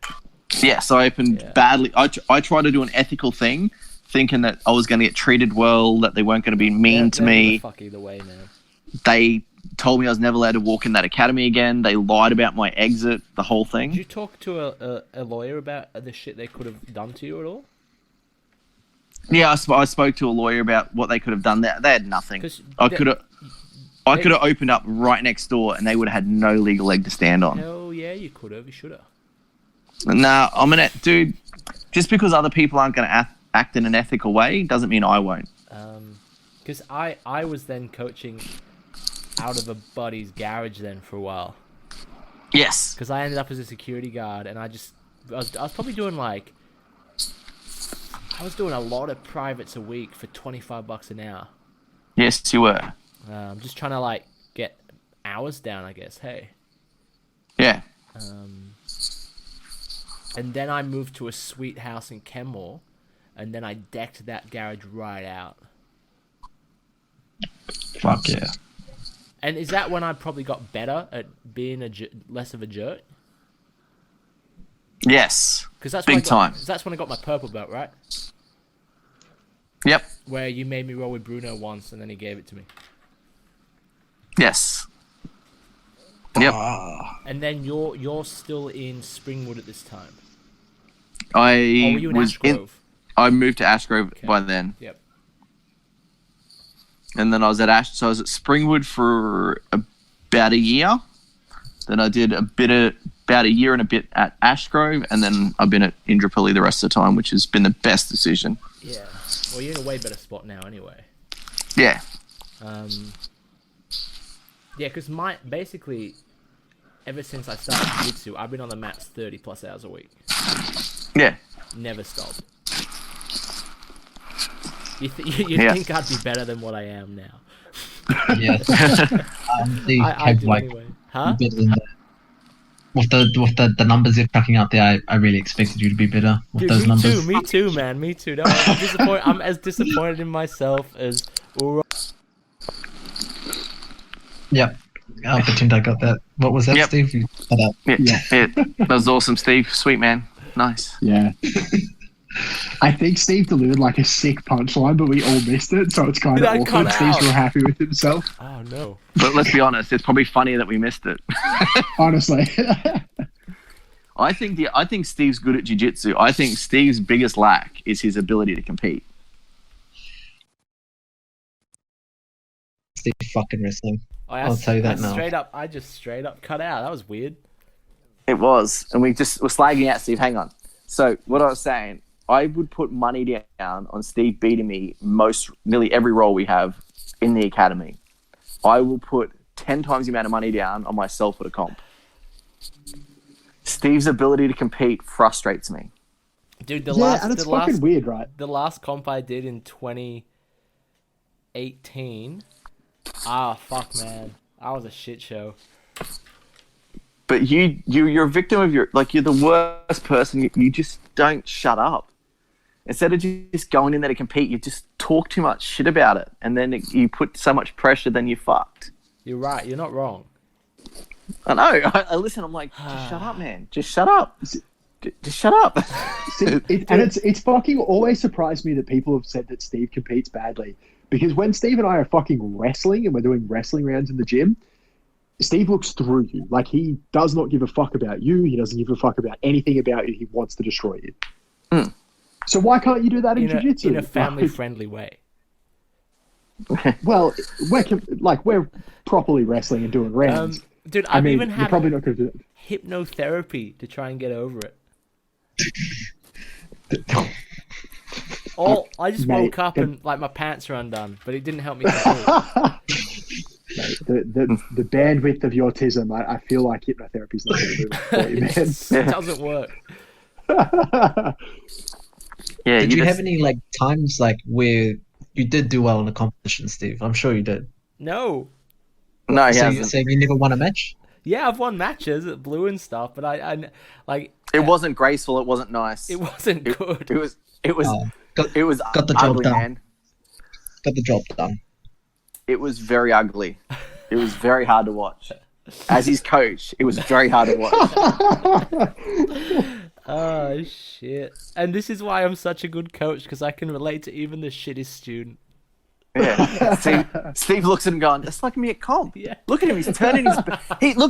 Yes, I opened badly. I tried to do an ethical thing, thinking that I was going to get treated well, that they weren't going to be mean to me. Fuck either way, man. They told me I was never allowed to walk in that academy again. They lied about my exit, the whole thing. Did you talk to a lawyer about the shit they could have done to you at all? Yeah, I spoke to a lawyer about what they could have done. They had nothing. 'Cause I could have opened up right next door, and they would have had no legal leg to stand on. Hell yeah, you could have. You should have. Nah, dude. Just because other people aren't going to act in an ethical way doesn't mean I won't. Because I was then coaching out of a buddy's garage then for a while. Yes. Because I ended up as a security guard, and I was probably doing like. I was doing a lot of privates a week for $25 an hour. Yes, you were. Just trying to like get hours down, I guess. Hey. Yeah. And then I moved to a sweet house in Kenmore, and then I decked that garage right out. Fuck yeah. And is that when I probably got better at being less of a jerk? Yes. Because that's big time. That's when I got my purple belt, right? Yep. Where you made me roll with Bruno once, and then he gave it to me. Yes. Yep. And then you're still in Springwood at this time. I Were you in Ashgrove? I moved to Ashgrove by then. Yep. And then I was at so I was at Springwood for about a year. Then I did about a year and a bit at Ashgrove, and then I've been at Indooroopilly the rest of the time, which has been the best decision. Yeah. Well, you're in a way better spot now, anyway. Yeah. Yeah, because basically, ever since I started jiu-jitsu, I've been on the mats 30 plus hours a week. Yeah. Never stopped. You think I'd be better than what I am now? Yeah. I do anyway. Huh? Better than that. With the numbers you're chucking out there, I really expected you to be better with Dude, those numbers. Me too, man. Me too. No, I'm as disappointed in myself as. Yep. I pretend I got that. What was that, Yep. Steve? You cut out. Yeah. That was awesome, Steve. Sweet man. Nice. Yeah. I think Steve delivered like a sick punchline, but we all missed it, so it's kind of I cut awkward. Steve's out. real happy with himself, Oh no. But let's be honest, it's probably funny that we missed it. honestly. I think Steve's good at jiu-jitsu. I think Steve's biggest lack is his ability to compete. Steve fucking wrestling. I'll tell you that now. I just straight up cut out. That was weird. It was, and we just were slagging out Steve. Hang on. So what I was saying, I would put money down on Steve beating me nearly every role we have in the academy. I will put 10 times the amount of money down on myself at a comp. Steve's ability to compete frustrates me. Dude, and it's fucking weird, right? The last comp I did in 2018. Fuck, man. That was a shit show. But you're a victim of you're the worst person. You just don't shut up. Instead of just going in there to compete, you just talk too much shit about it. And then you put so much pressure, then you're fucked. You're right. You're not wrong. I know. I listen, I'm like, just shut up, man. Just shut up. Just shut up. And it's fucking always surprised me that people have said that Steve competes badly. Because when Steve and I are fucking wrestling and we're doing wrestling rounds in the gym, Steve looks through you. Like, he does not give a fuck about you. He doesn't give a fuck about anything about you. He wants to destroy you. Mm. So why can't you do that in jiu-jitsu? In a family-friendly way. Well, we're properly wrestling and doing rounds. Dude, I've even you're had probably not going to do it. hypnotherapy to try and get over it. I just Mate, woke up and like my pants are undone, but it didn't help me compete. Mate, the bandwidth of your autism, I feel like hypnotherapy's not going to do it for you, man. It doesn't work. Yeah. Did you have any like times like where you did do well in a competition, Steve? I'm sure you did. No. No, he So you're hasn't. saying you never won a match? Yeah, I've won matches at Blue and stuff, but I like It wasn't graceful. It wasn't nice. it wasn't good. It was. It was. Got It was got the job ugly, done. man. the job done. It was very ugly. It was very hard to watch. As his coach, it was very hard to watch. Oh shit! And this is why I'm such a good coach, because I can relate to even the shittest student. Yeah. Steve looks at him going, "It's like me at comp. Yeah. Look at him. He's turning his back.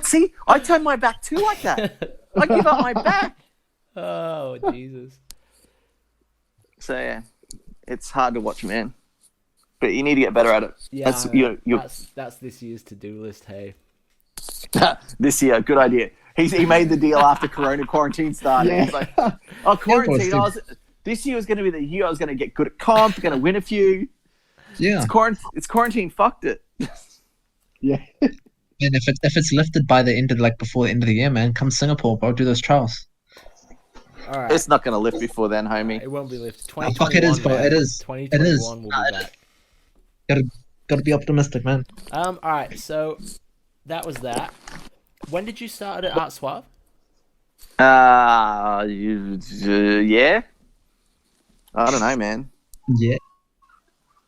See, I turn my back too like that. I give up my back." Oh Jesus! So yeah, it's hard to watch, man. But you need to get better at it. Yeah, that's this year's to-do list. Hey, this year, good idea. He made the deal after quarantine started. Yeah. He's like, oh, quarantine. This year was going to be the year I was going to get good at comp, going to win a few. Yeah. It's quarantine. Fucked it. Yeah. And if it's lifted by the end of before the end of the year, man, come Singapore, bro. Do those trials. all right. It's not going to lift before then, homie. It won't be lifted. Oh, fuck, it is, bro. Man. It is. 2021 will be back. Gotta be optimistic, man. All right. So that was that. When did you start at Art Suave? Yeah. I don't know, man. Yeah.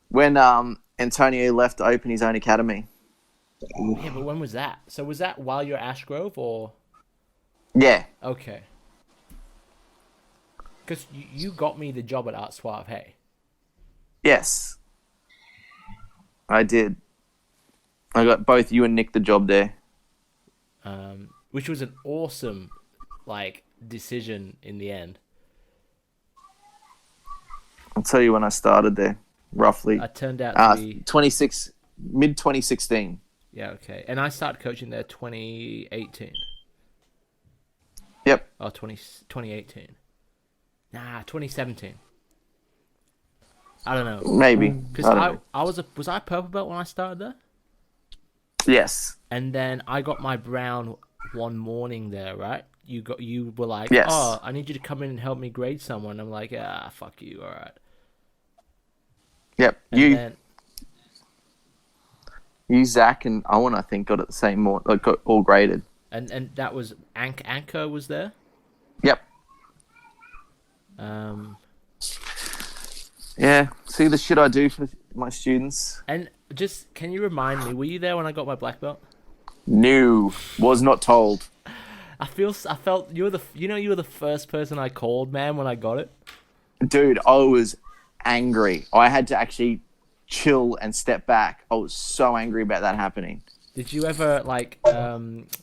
When Antonio left to open his own academy. Yeah, but when was that? So was that while you're at Ashgrove or? Yeah. Okay. Because you got me the job at Art Suave, hey? Yes. I did. I got both you and Nick the job there. Which was an awesome, decision in the end. I'll tell you when I started there, roughly. I turned out to be... mid 2016. Yeah, okay. And I started coaching there 2018. Yep. Oh, 2018. Nah, 2017. I don't know. Maybe. Because was I purple belt when I started there? Yes. And then I got my brown one morning there, right? You were like, yes. Oh, I need you to come in and help me grade someone. I'm like, fuck you, all right. Yep. And You, Zach, and Owen, I think, got it the same got all graded. And that was Anchor was there. Yep. Yeah. See the shit I do for my students. And just can you remind me? Were you there when I got my black belt? No, was not told. I felt you were the first person I called, man, when I got it. Dude, I was angry. I had to actually chill and step back. I was so angry about that happening. Did you ever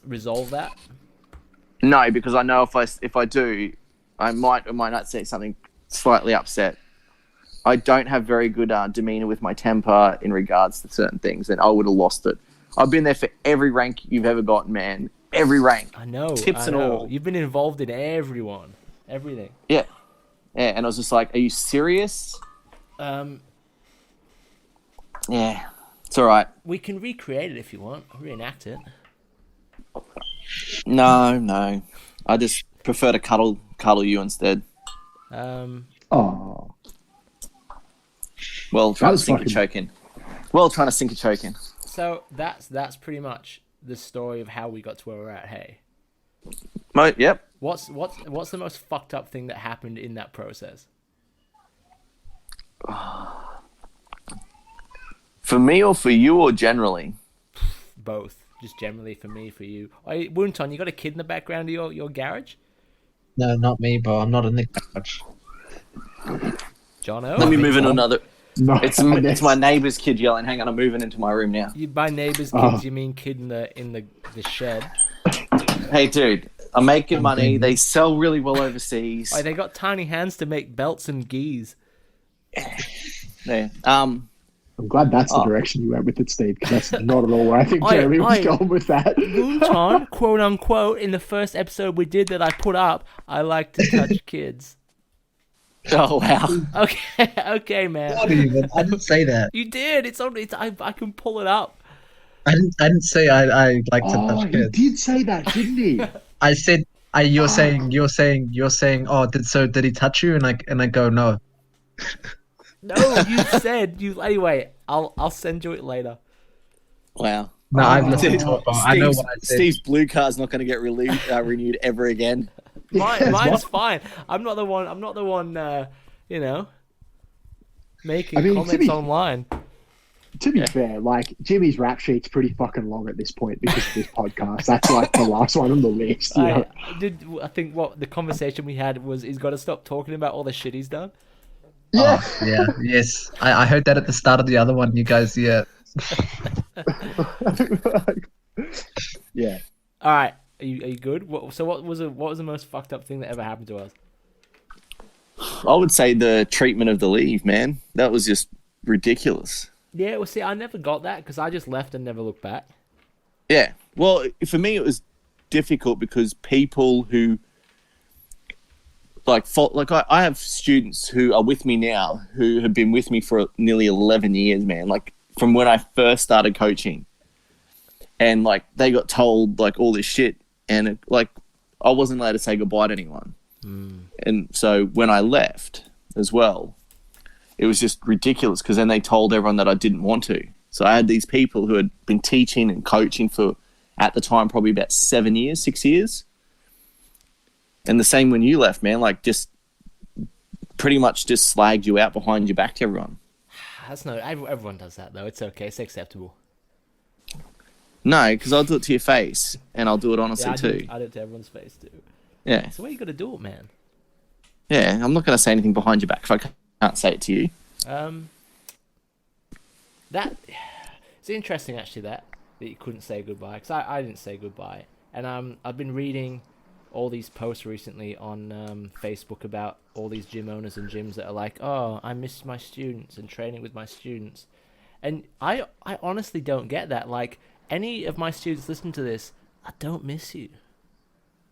resolve that? No, because I know if I do, I might or might not say something slightly upset. I don't have very good demeanor with my temper in regards to certain things, and I would have lost it. I've been there for every rank you've ever gotten, man. Every rank. I know. Tips and all. You've been involved in everything. Yeah. Yeah, and I was just like, are you serious? Yeah, it's all right. We can recreate it if you want. Reenact it. No. I just prefer to cuddle you instead. Oh. Well, trying to sink a choke in. So that's pretty much the story of how we got to where we're at. Hey. Yep. What's the most fucked up thing that happened in that process? For me or for you or generally? Both. Just generally for me, for you. Hey, Woonton, you got a kid in the background of your garage? No, not me, bro. I'm not in the garage. Jono? Let me move into another. No, It's my neighbour's kid yelling. Hang on, I'm moving into my room now. By neighbours' kids, you mean kid in the shed? Hey, dude, I'm making money. They sell really well overseas. Oh, they got tiny hands to make belts and gis. Yeah. I'm glad that's the direction you went with it, Steve, because that's not at all where I think Jeremy was going with that. Woonton, quote unquote, in the first episode we did that I put up, I like to touch kids. Oh wow. Okay, man. Not even. I didn't say that. You did. It's on. I can pull it up. I didn't say I like to Oh, touch he kids. did say that, didn't he? I said, you're saying, oh, did he touch you? And I go, no. No, you said you. Anyway, I'll send you it later. Wow. No, I've listened to it. But I know Steve's, what I said. Steve's blue card's not going to get renewed ever again. Mine's fine. I'm not the one. Making comments online. To be fair, like Jimmy's rap sheet's pretty fucking long at this point because of this podcast. That's like the last one on the list. You know? I think what the conversation we had was he's got to stop talking about all the shit he's done. Yeah. Oh, yeah. Yes. I heard that at the start of the other one. You guys, yeah. Yeah. All right. Are you good? So what was the most fucked up thing that ever happened to us? I would say the treatment of the leave, man. That was just ridiculous. Yeah, well, see, I never got that because I just left and never looked back. Yeah. Well, for me, it was difficult because people who I have students who are with me now who have been with me for nearly 11 years, man. Like from when I first started coaching, and like they got told like all this shit, and I wasn't allowed to say goodbye to anyone. And so when I left as well, it was just ridiculous because then they told everyone that I didn't want to. So I had these people who had been teaching and coaching for, at the time, probably about 6 years. And the same when you left, man, like just pretty much just slagged you out behind your back to everyone. Everyone does that though. It's okay. It's acceptable. No, because I'll do it to your face and I'll do it honestly too. I do it to everyone's face too. Yeah. That's the way you got to do it, man. Yeah, I'm not going to say anything behind your back if I can't say it to you. It's interesting actually that you couldn't say goodbye because I didn't say goodbye, and I've been reading all these posts recently on Facebook about all these gym owners and gyms that are like, oh, I miss my students and training with my students, and I honestly don't get that. Like, any of my students listen to this, I don't miss you.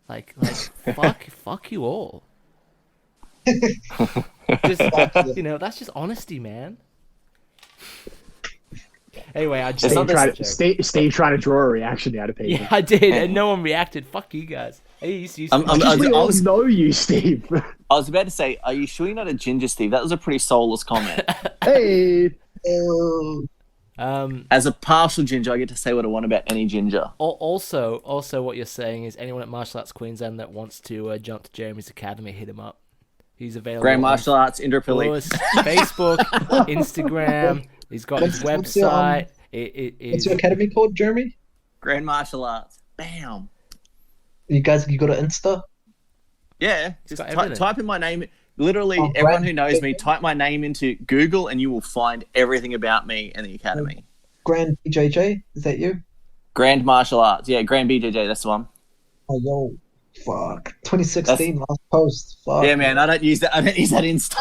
Like fuck you all. Just, that's just honesty, man. Anyway, Steve trying to draw a reaction out of people. Yeah, I did, and no one reacted. Fuck you guys. We all know you, Steve. I was about to say, are you sure you're not a ginger, Steve? That was a pretty soulless comment. Hey. As a partial ginger, I get to say what I want about any ginger. Also, what you're saying is anyone at Martial Arts Queensland that wants to jump to Jeremy's Academy, hit him up. He's available. Grand Martial Arts, Indoor-Pili. Facebook, Instagram. He's got his website. What's your academy called, Jeremy? Grand Martial Arts. Bam. You got an Insta? Yeah. Just type in my name. Literally, everyone who knows me, type my name into Google and you will find everything about me and the academy. Grand BJJ, is that you? Grand Martial Arts. Yeah, Grand BJJ, that's the one. Oh, yo. Fuck. 2016 last post. Fuck. Yeah, man, I don't use that Insta.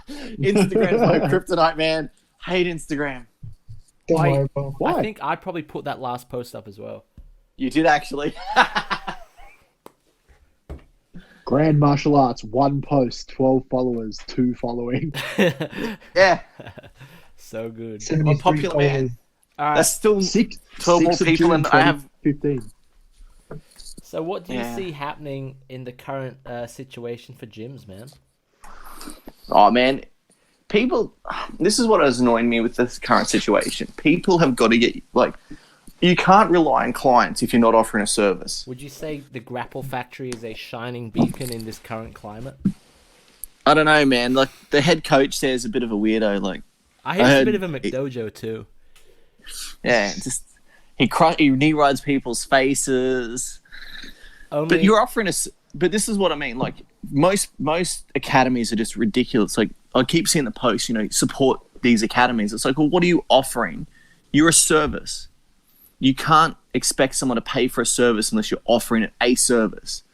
Instagram's my kryptonite, man. Hate Instagram. Don't worry, bro. Why? I think I probably put that last post up as well. You did actually. Grand Martial Arts, 1 post, 12 followers, 2 following. Yeah. So good. I'm popular, man. All right. That's still 12 more people, and I have 15. So what do you see happening in the current situation for gyms, man? Oh, man. People, this is what is annoying me with this current situation. People have got to get, you can't rely on clients if you're not offering a service. Would you say the Grapple Factory is a shining beacon in this current climate? I don't know, man. Like, the head coach there's a bit of a weirdo. Like, I heard he's a bit of a McDojo too. Yeah, just he knee rides people's faces. But you're offering but this is what I mean. Like, most academies are just ridiculous. Like, I keep seeing the posts, support these academies. It's like, well, what are you offering? You're a service. You can't expect someone to pay for a service unless you're offering a service.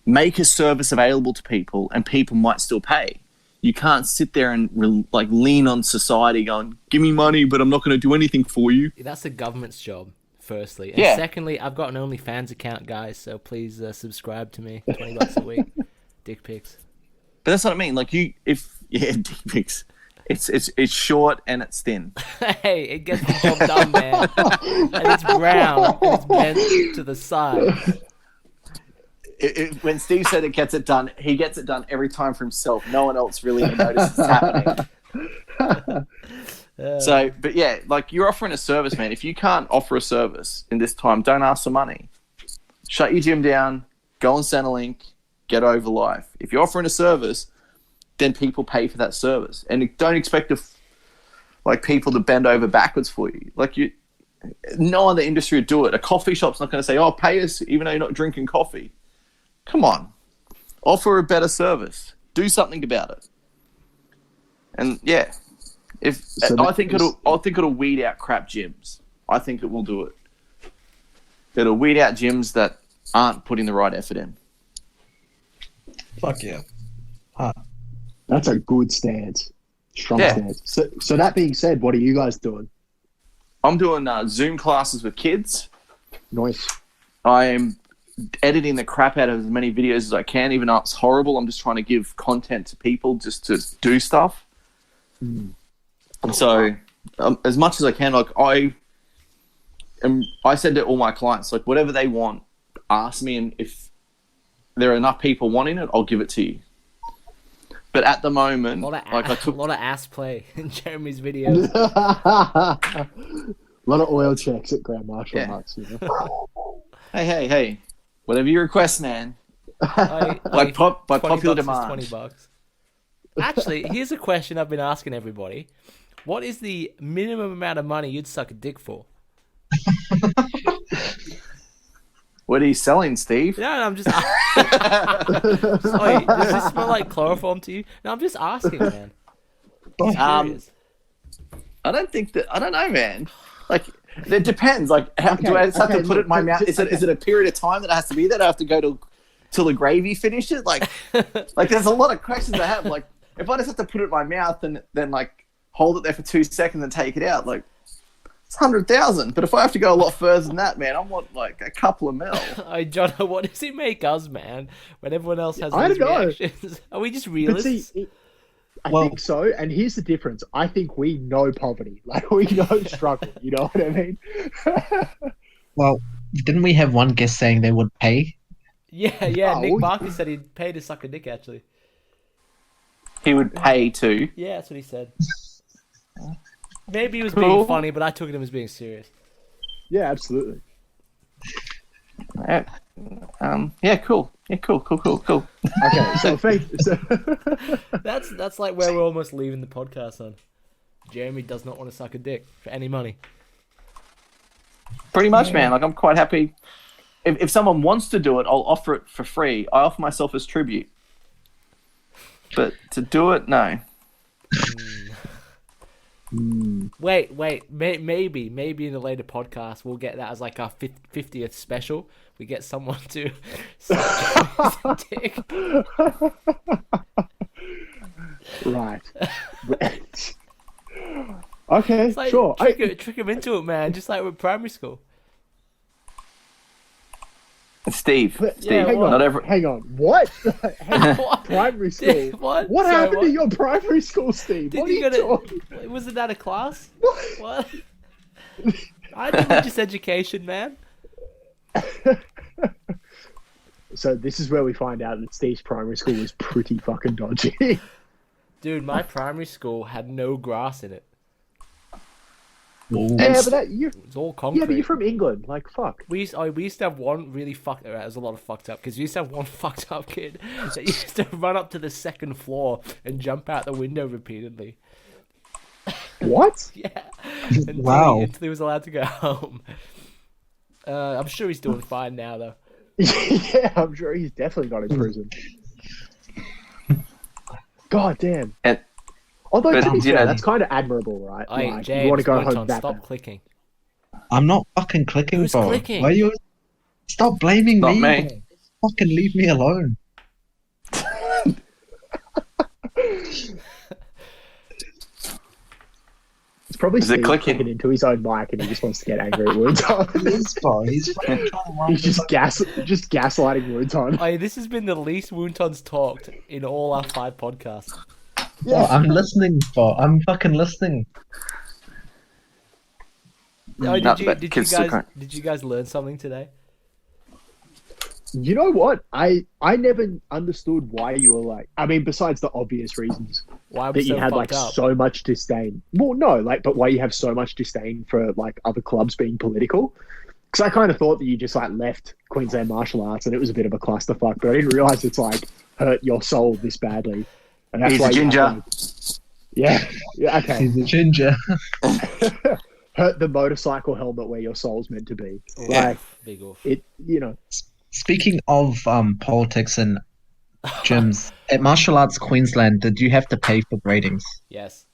Make a service available to people, and people might still pay. You can't sit there and lean on society going, give me money, but I'm not going to do anything for you. That's the government's job, firstly. And secondly, I've got an OnlyFans account, guys, so please subscribe to me. $20 a week. Dick pics. But that's what I mean. Like, dick pics. It's short and it's thin. Hey, it gets the job done, man. And it's brown and it's bent to the side. When Steve said it gets it done, he gets it done every time for himself. No one else really notices it's happening. So, but yeah, like you're offering a service, man. If you can't offer a service in this time, don't ask for money. Shut your gym down, go on Centrelink, get over life. If you're offering a service, then people pay for that service. And don't expect people to bend over backwards for you. Like no other industry would do it. A coffee shop's not going to say, "Oh, pay us," even though you're not drinking coffee. Come on, offer a better service. Do something about it. And yeah, I think it'll weed out crap gyms. I think it will do it. It'll weed out gyms that aren't putting the right effort in. Fuck yeah. That's a good stance. Strong stance. So that being said, what are you guys doing? I'm doing Zoom classes with kids. Nice. I am editing the crap out of as many videos as I can, even though it's horrible. I'm just trying to give content to people just to do stuff. So as much as I can, like I said to all my clients, like whatever they want, ask me, and if there are enough people wanting it, I'll give it to you. But at the moment, a lot of ass play in Jeremy's videos. A lot of oil checks at Grand Marshal Marks. You know? Hey. Whatever you request, man. By popular demand. $20. Actually, here's a question I've been asking everybody. What is the minimum amount of money you'd suck a dick for? What are you selling, Steve? No, I'm just... Sorry, does this smell like chloroform to you? No, I'm just asking, man. I don't know, man. Like, it depends. Like, do I just have to put it in my mouth? Is it a period of time that it has to be there? Do I have to go till the gravy finishes? Like there's a lot of questions I have. Like, if I just have to put it in my mouth and then like hold it there for 2 seconds and take it out, like it's 100,000. But if I have to go a lot further than that, man, I want like a couple of mil. Hey, Jono, what does it make us, man? When everyone else has those reactions, are we just realists? I think so, and here's the difference. I think we know poverty. Like, we know struggle, you know what I mean? Well, didn't we have one guest saying they would pay? Yeah, Nick Barkley said he'd pay to suck a dick, actually. He would pay to? Yeah, that's what he said. Maybe he was being funny, but I took it as being serious. Yeah, absolutely. Yeah, cool. Yeah, cool. Okay, so that's like where we're almost leaving the podcast on. Jeremy does not want to suck a dick for any money. Pretty much, man. Like, I'm quite happy. If someone wants to do it, I'll offer it for free. I offer myself as tribute. But to do it, no. Wait. Maybe in a later podcast we'll get that as like our 50th special. We get someone to suck a dick. Right. Okay, It's like, sure. Trick him into it, man. Just like with primary school. Steve. Yeah, hang on. What? What? Primary school. What happened to your primary school, Steve? Did What you are you talking? Was it out of class? What? I did religious education, man. So this is where we find out that Steve's primary school was pretty fucking dodgy. Dude, my primary school had no grass in it. Yeah, but It's all concrete. Yeah, but you're from England. Like, fuck. We used to have one really fucked. There's a lot of fucked up because we used to have one fucked up kid that used to run up to the second floor and jump out the window repeatedly. What? Yeah. Wow. Until he was allowed to go home. I'm sure he's doing fine now, though. Yeah, I'm sure he's definitely not in prison. God damn. Although, to be fair, that's kind of admirable, right? Hey, like, James, you want to go home that stop bad. clicking. I'm not fucking clicking, Who's bro. clicking? Why you... Stop blaming Not me. me. Bro. Fucking leave me alone. It's probably Is it Steve clicking? clicking into his own mic and he just wants to get angry at Woonton. Yes, bro. He's fucking trying to He's just gaslighting Woonton. Hey, this has been the least Woonton's talked in all our 5 podcasts. Oh, I'm listening, Bo. I'm fucking listening. Oh, No, but kids still can't. did you guys learn something today? You know what? I never understood why you were like. I mean, besides the obvious reasons Why we that you so had fucked like up? so much disdain. Well, no, like, but why you have so much disdain for like other clubs being political? Because I kind of thought that you just like left Queensland martial arts and it was a bit of a clusterfuck, but I didn't realize it's like hurt your soul this badly. And that's He's why a you had, ginger. like, yeah, okay. He's a ginger. Hurt the motorcycle helmet where your soul's meant to be. Yeah. Like Big off. it, you know. Speaking of politics and gyms, at Martial Arts Queensland, did you have to pay for gradings? Yes.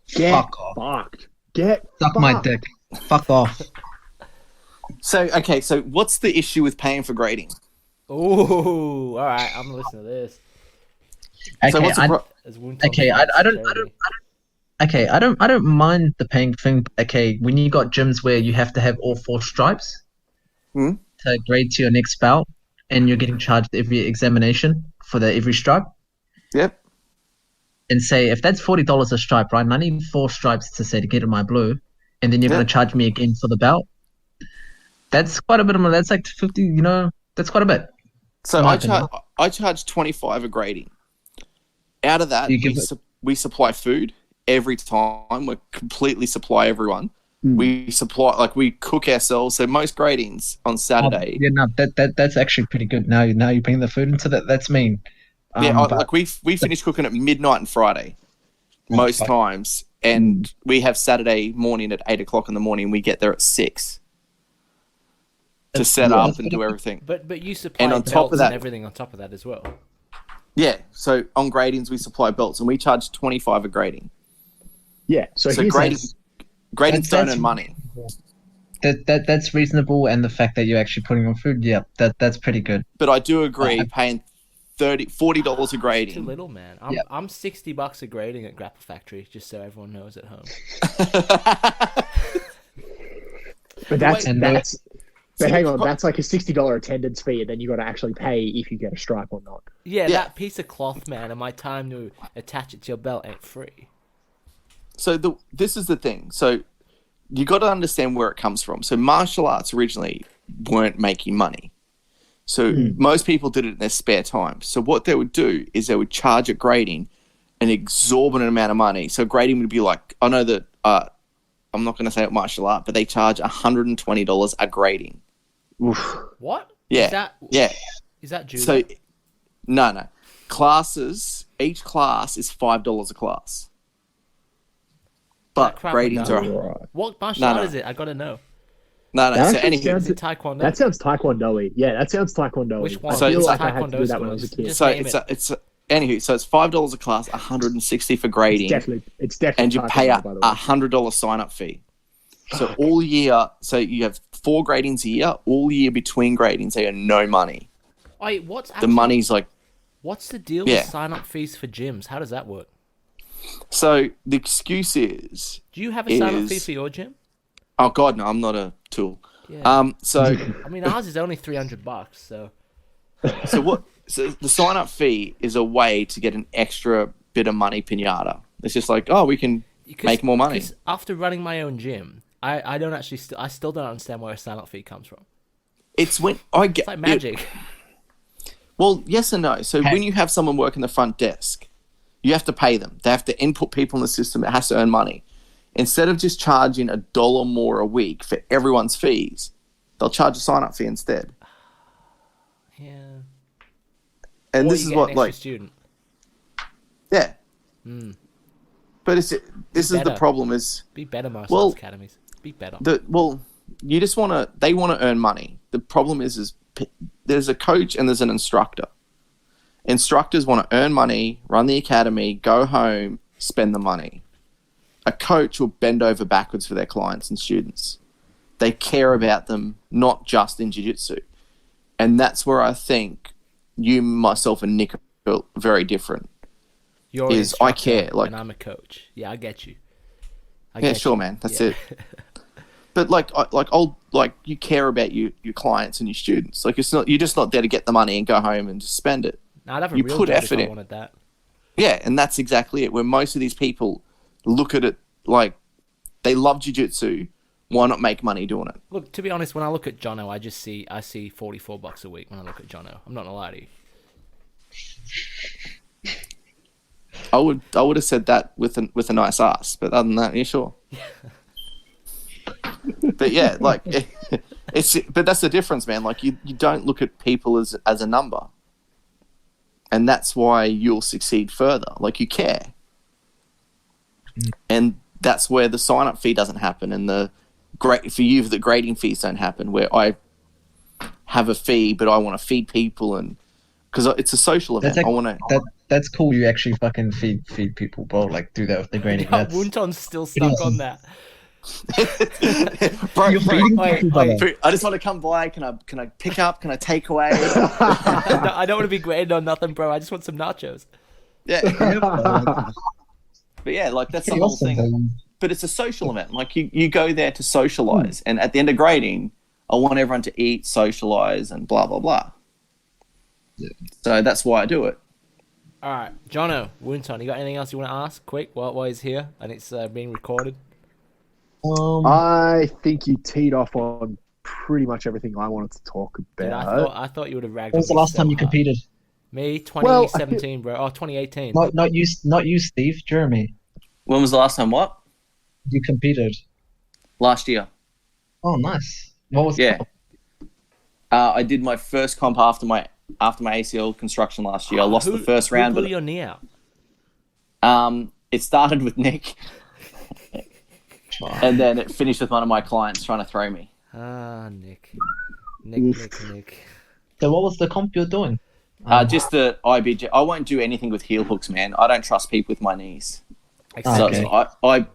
Get Fuck off. fucked. Get Suck my fucked. dick. Fuck off. So what's the issue with paying for grading? Ooh, all right. I'm gonna listen to this. Okay, So what's the As Woonton okay, I don't okay, I don't mind the paying thing. Okay, when you got gyms where you have to have all 4 stripes to grade to your next belt, and you're getting charged every examination for every stripe, Yep. and say if that's $40 a stripe, right? And I need 4 stripes to say to get in my blue, and then you're Yep. gonna charge me again for the belt. That's quite a bit of money. That's like 50. You know, that's quite a bit. So My I charge 25 a grading. Out of that, You give we supply food every time. We completely supply everyone. We supply, like, we cook ourselves. So most gradings on Saturday. Yeah, no, that's actually pretty good. Now you're bringing the food into that. That's mean. But- Like we finish cooking at midnight on Friday most fuck. times, and we have Saturday morning at 8 o'clock in the morning. We get there at 6 to set yeah, up that's and do everything. But you supply And on belts top of that- and everything on top of that as well. Yeah, so on gradings we supply belts, and we charge 25 a grading. Yeah. So So here's gradings don't that's- earn money. That's reasonable, and the fact that you're actually putting on food, yeah, that's pretty good. But I do agree, paying $40 a Too grading. little, man. Yeah. I'm $60 a grading at Grapple Factory, just so everyone knows at home. but that's And that's. But See, hang the on, pro- that's like a $60 attendance fee, and then you got to actually pay if you get a stripe or not. Yeah, Yeah. that piece of cloth, man, and my time to attach it to your belt ain't free. So this is the thing. So you got to understand where it comes from. So martial arts originally weren't making money. So most people did it in their spare time. So what they would do is they would charge at grading an exorbitant amount of money. So grading would be like, I know that I'm not going to say it martial art, but they charge $120 a grading. What? Yeah. Is that judo? So no. Classes, each class is $5 a class. But That crap gradings would are know. What martial No, art no. is it? I gotta know. no. That So actually anywho, sounds- Is it Taekwondo? That sounds taekwondo-y. Yeah, that sounds taekwondo-y. Which one? I So feel it's like like I had to do taekwondo that when I was a schools. kid. Just so name it's anywho. So it's $5 a class, $160 for grading, It's definitely. and you pay taekwondo, by the way. $100 sign up fee. So all year, so you have 4 gradings a year. All year between gradings, they earn no money. Wait, what's The money's like, What's the deal Yeah. with sign-up fees for gyms? How does that work? so the excuse is, Do you have a sign-up Is- fee for your gym? oh God, no, I'm not a tool. Yeah. So I mean, ours is only $300, so so what? So the sign up fee is a way to get an extra bit of money pinata. It's just like, oh, we can make more money. 'cause after running my own gym, I don't actually I still don't understand where a sign-up fee comes from. It's when I get It's like magic. Well, yes and no. So when you have someone working the front desk, you have to pay them. They have to input people in the system. It has to earn money. Instead of just charging $1 more a week for everyone's fees, they'll charge a sign-up fee instead. Yeah. And Or this you is get what, an extra like, student. yeah. But this is the better. problem is Be better, martial Well, arts academies. Be better. you just want to. They want to earn money. The problem is there's a coach and there's an instructor. Instructors want to earn money, run the academy, go home, spend the money. A coach will bend over backwards for their clients and students. They care about them, not just in jiu-jitsu. And that's where I think you, myself, and Nick are very different. You're an is I instructor care, like- and I'm a coach. Yeah, I get you. I Yeah, get sure, you. man. That's Yeah. it. But you care about your clients and your students. Like, it's not, you're just not there to get the money and go home and just spend it. Nah, I'd have a You real put job effort if I in. wanted that. Yeah, and that's exactly it. Where most of these people look at it like they love jiu-jitsu. Why not make money doing it? Look, to be honest, when I look at Jono, I see $44 a week when I look at Jono. I'm not gonna lie to you. I would have said that with a nice ass, but other than that, yeah, sure. But yeah, like but that's the difference, man. Like you don't look at people as a number, and that's why you'll succeed further. Like you care, and that's where the sign-up fee doesn't happen, and the grading fees don't happen. Where I have a fee, but I want to feed people, and because it's a social event, I want to. That's cool. You actually fucking feed people, bro. Like do that with the grading. Yeah, Wunton's still stuck on that. Bro, You're feeding people, brother. I just want to come by. Can I pick up? Can I take away? I don't want to be graded on nothing, bro. I just want some nachos. Yeah. But yeah, like that's the whole thing. But it's a social event. Like you go there to socialize, and at the end of grading, I want everyone to eat, socialize, and blah blah blah. Yeah. So that's why I do it. All right, Jono, Wunton, you got anything else you want to ask? Quick, while he's here and it's being recorded. I think you teed off on pretty much everything I wanted to talk about. Dude, I thought you would have ragged. When was the last time you competed? Me, 2017, bro. Oh, 2018. Not you, Steve. Jeremy. When was the last time? What? You competed. Last year. Oh, nice. What was? Yeah. I did my first comp after my ACL construction last year. I lost the first round. Who blew your knee out? It started with Nick. And then it finished with one of my clients trying to throw me. Ah, Nick. So what was the comp you're doing? Just the IBJ. I won't do anything with heel hooks, man. I don't trust people with my knees. Exactly. So I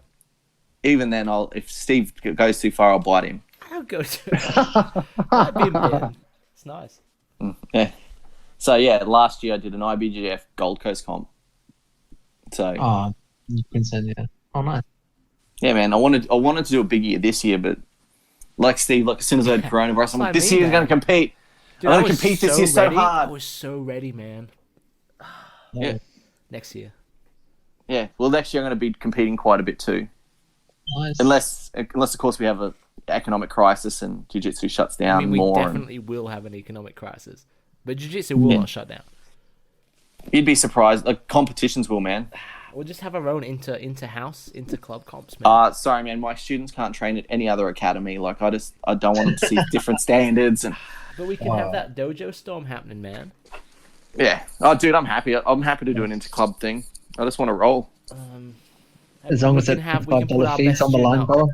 even then, if Steve goes too far, I'll bite him. I'll go to I'd be a man. It's nice. Yeah. So yeah, last year I did an IBGF Gold Coast comp. So. You can send yeah. Oh, nice. Yeah, man. I wanted to do a big year this year, but like Steve, like as soon as I had coronavirus, I'm like, this year's going to compete. Dude, I'm going to compete this year so hard. I was so ready, man. Yeah. Next year. Yeah. Well, next year I'm going to be competing quite a bit too. Nice. Unless of course we have an economic crisis and jiu-jitsu shuts down I mean, we more. definitely will have an economic crisis, but jiu-jitsu will not shut down. You'd be surprised. Like competitions will, man. We'll just have our own inter-club comps, man. Sorry, man. My students can't train at any other academy. Like I don't want them to see different standards and. But we can have that dojo storm happening, man. Yeah. Oh, dude, I'm happy. I'm happy to do an inter-club thing. I just want to roll. As long as it's $5 fees on the line, bro.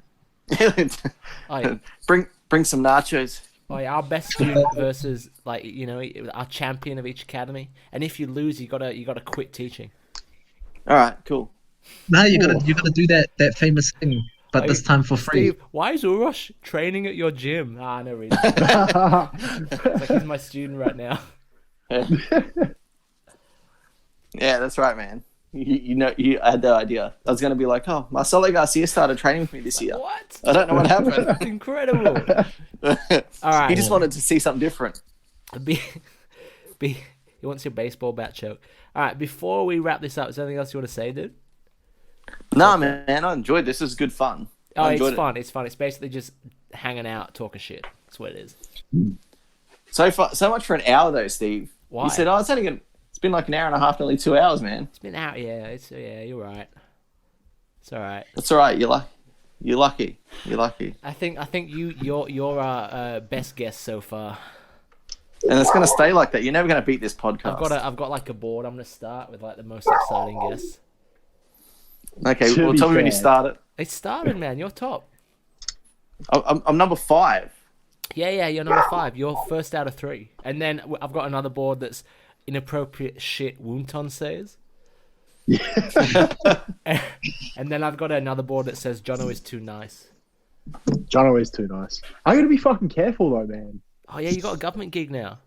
Bring some nachos. Oh, yeah, our best student versus our champion of each academy. And if you lose, you gotta quit teaching. All right, cool. No, you gotta do that famous thing, but this time for free. Steve, why is Urosh training at your gym? No reason. It's like he's my student right now. Yeah, that's right, man. You had the idea. I was going to be like, oh, Marcelo Garcia started training with me this year. What? I don't know what happened. That's incredible. All right. He just wanted to see something different. He wants your baseball bat choke. All right, before we wrap this up, is there anything else you want to say, dude? Nah, man, I enjoyed this. This is good fun. Oh, it's fun. It's fun. It's basically just hanging out, talking shit. That's what it is. So much for an hour, though, Steve. Why? You said, it's been like an hour and a half, nearly 2 hours, man. It's been out, yeah. You're right. It's all right. That's all right. You're lucky. I think you're our best guest so far. And it's gonna stay like that. You're never gonna beat this podcast. I've got like a board. I'm gonna start with like the most exciting guests. Okay, well, tell me when you start it. It started, man. You're top. I'm number 5. Yeah, you're number 5. You're first out of 3. And then I've got another board that's inappropriate shit Wunton says. And then I've got another board that says Jono is too nice. Jono is too nice. I'm gonna be fucking careful though, man. Oh yeah, you got a government gig now.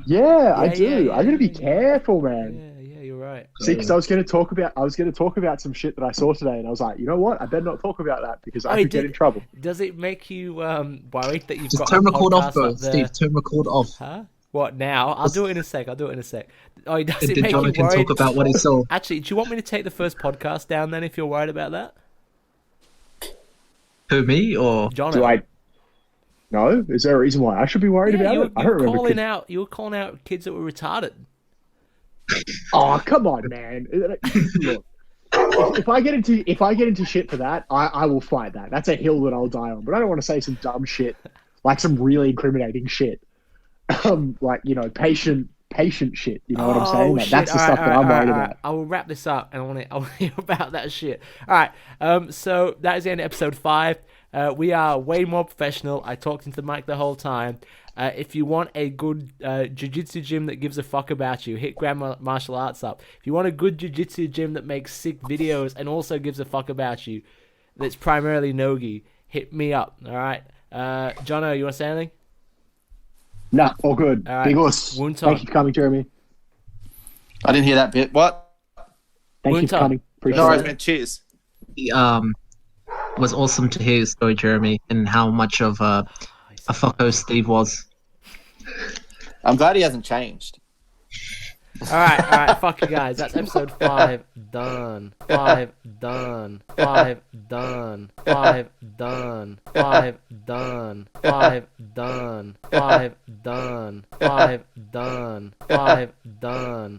Yeah, I do. Yeah, I'm gonna be careful, man. Yeah, you're right. See, because I was gonna talk about some shit that I saw today, and I was like, you know what? I better not talk about that because I could get in trouble. Does it make you worried that you've just got turn a record off, bro? up there? Steve, turn record off. Huh? What now? I'll do it in a sec. Oh, does it Did make you Jonathan worried? talk about what he saw? Actually, do you want me to take the first podcast down then if you're worried about that? Who, me or? John? Do I? No. Is there a reason why I should be worried about it? I don't remember. You were calling out kids that were retarded. Oh, come on, man. Look, if I get into shit for that, I will fight that. That's a hill that I'll die on. But I don't want to say some dumb shit, like some really incriminating shit, like patient shit. You know what I'm saying? Like, that's the stuff that I'm worried about. I will wrap this up, and I want to hear about that shit. All right. So that is the end of episode 5. We are way more professional. I talked into the mic the whole time. If you want a good jiu-jitsu gym that gives a fuck about you, hit Grand Martial Arts up. If you want a good jiu-jitsu gym that makes sick videos and also gives a fuck about you, that's primarily Nogi, hit me up, all right? Jono, you want to say anything? Nah, all good. All right. Big us. Thank you for coming, Jeremy. I didn't hear that bit. What? Thank you for coming. Appreciate No it. worries, man. Cheers. Was awesome to hear your story, Jeremy, and how much of a fucko Steve was. I'm glad he hasn't changed. All right, fuck you guys. That's episode 5 done. 5 done. 5 done. 5 done. 5 done. 5 done. 5 done. 5 done. 5 done.